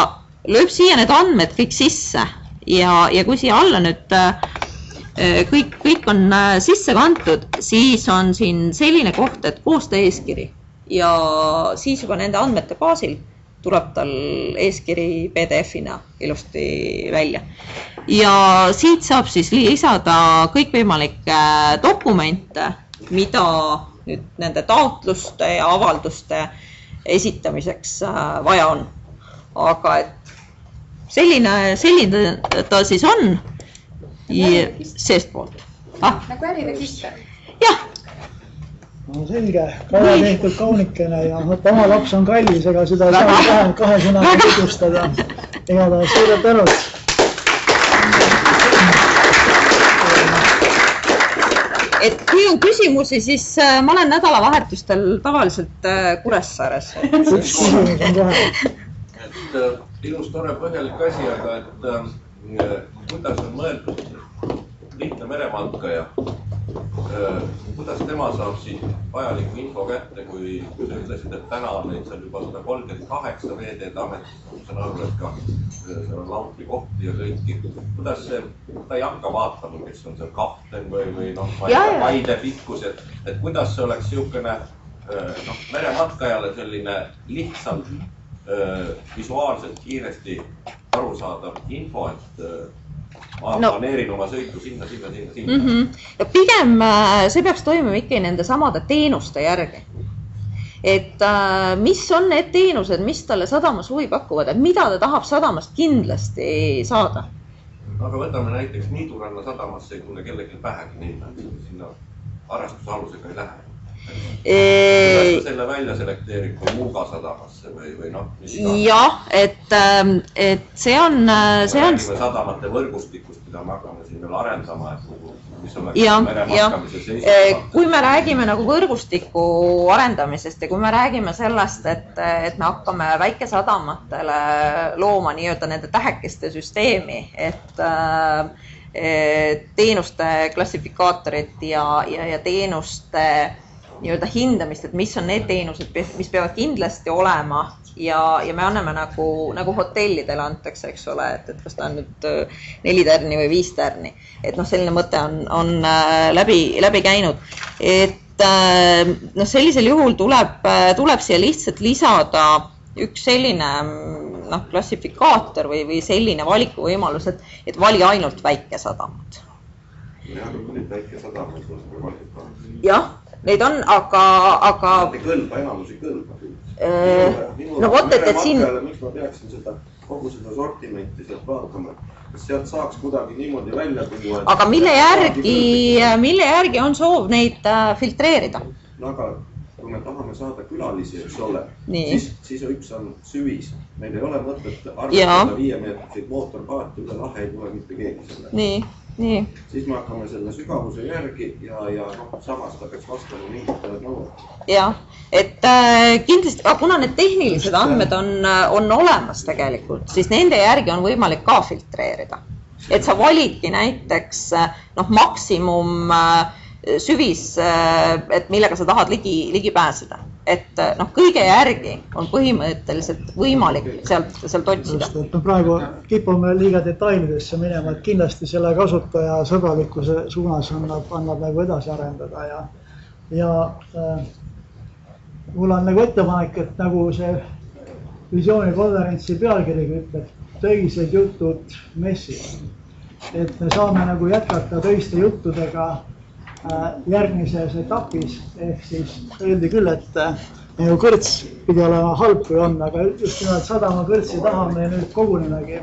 lööb siia need andmed kõik sisse ja kui siia alla nüüd kõik on sisse kantud, siis on siin selline koht, et koosta eeskiri ja siis juba nende andmete baasil tuleb tal eeskiri PDF-ina ilusti välja. Ja siit saab siis lisada kõikvõimalikke dokumente, mida nüüd nende taotluste ja avalduste esitamiseks vaja on. Aga et selline ta siis on seestpoolt. Nagu äriregister? Jah. No selge, kaua tehtud kaunikene ja oma laps on kallis, ega seda saa kahe sõnaga tutvustada. Igatahes suured tänud. Et kui on küsimusi, siis ma olen nädalavahetustel tavaliselt Kuressaares. Üks küsimus on kohe. Et ilus tore põhjalik asi, aga et kuidas on mõeldud lihtne merematkaja, kuidas tema saab siis vajaliku info kätte, kui sa ütlesid, et täna on neid seal juba 138 Veeteede Ametis, ma saan aru, et ka seal on lautri ja kõiki. Kuidas ta ei hakka vaatama, kes on seal kapten või vaide pikkus, et kuidas see oleks niisugune merematkajale selline lihtsalt visuaalselt kiiresti arusaadav info, et ma planeerin oma sõitu sinna. Ja pigem see peaks toimuma ikkagi nende samade teenuste järgi. Et mis on need teenused, mis talle sadamas huvi pakuvad, et mida ta tahab sadamast kindlasti saada? Aga võtame näiteks Niiduranna sadamasse ei tule kellelgi pähegi minna, sinna arvestusalusega ei lähe. Kuidas ta selle välja selekteerib kui Muuga sadamasse või jah, et see on räägime sadamate võrgustikust, mida me hakkame siin veel arendama, mis oleks meremaskamise seisukohalt. Kui me räägime nagu võrgustiku arendamisest ja kui me räägime sellest, et me hakkame väikesadamatele looma nii-öelda nende tähekeste süsteemi, et teenuste klassifikaatorit ja teenuste nii-öelda hindamist, et mis on need teenused, mis peavad kindlasti olema ja me anname nagu hotellidele antakse, eks ole, et kas ta on nüüd 4 tärni või 5 tärni. Et selline mõte on läbi käinud. Et sellisel juhul tuleb siia lihtsalt lisada üks selline klassifikaator või selline valikuvõimalus, et vali ainult väikesadamad. Jah. Neid on, aga... Enamus ei kõlba. No vot, et siin... Miks ma peaksin kogu seda sortimenti sealt vaatama? Kas sealt saaks kuidagi niimoodi välja tuua? Aga mille järgi on soov neid filtreerida? No aga kui me tahame saada külalisi, eks ole, siis üks on süvis. Meil ei ole mõtet arvestada 5-meetriseid mootorpaati, üle lahe ei tule mitte keegi selle. Nii. Siis me hakkame selle sügavuse järgi ja samas ta peaks vastama mingitele nõuetele. Jah, et kindlasti, kuna need tehnilised andmed on olemas tegelikult, siis nende järgi on võimalik ka filtreerida. Et sa validki näiteks maksimum süvis, et millega sa tahad ligi pääseda. Et kõige järgi on põhimõtteliselt võimalik sealt otsida. Praegu kipume liiga detailidesse minema, et kindlasti selle kasutaja sõbralikkuse suunas annab nagu edasi arendada ja mul on nagu ettepanek, et nagu see visioonikonverentsi pealkirigi ütleb, töised jutud messis. Et me saame nagu jätkata töiste juttudega järgmises etapis, ehk siis öeldi küll, et kõrts pidi olema halb kui on, aga just nimelt sadama kõrtsi taha me nüüd kogunemegi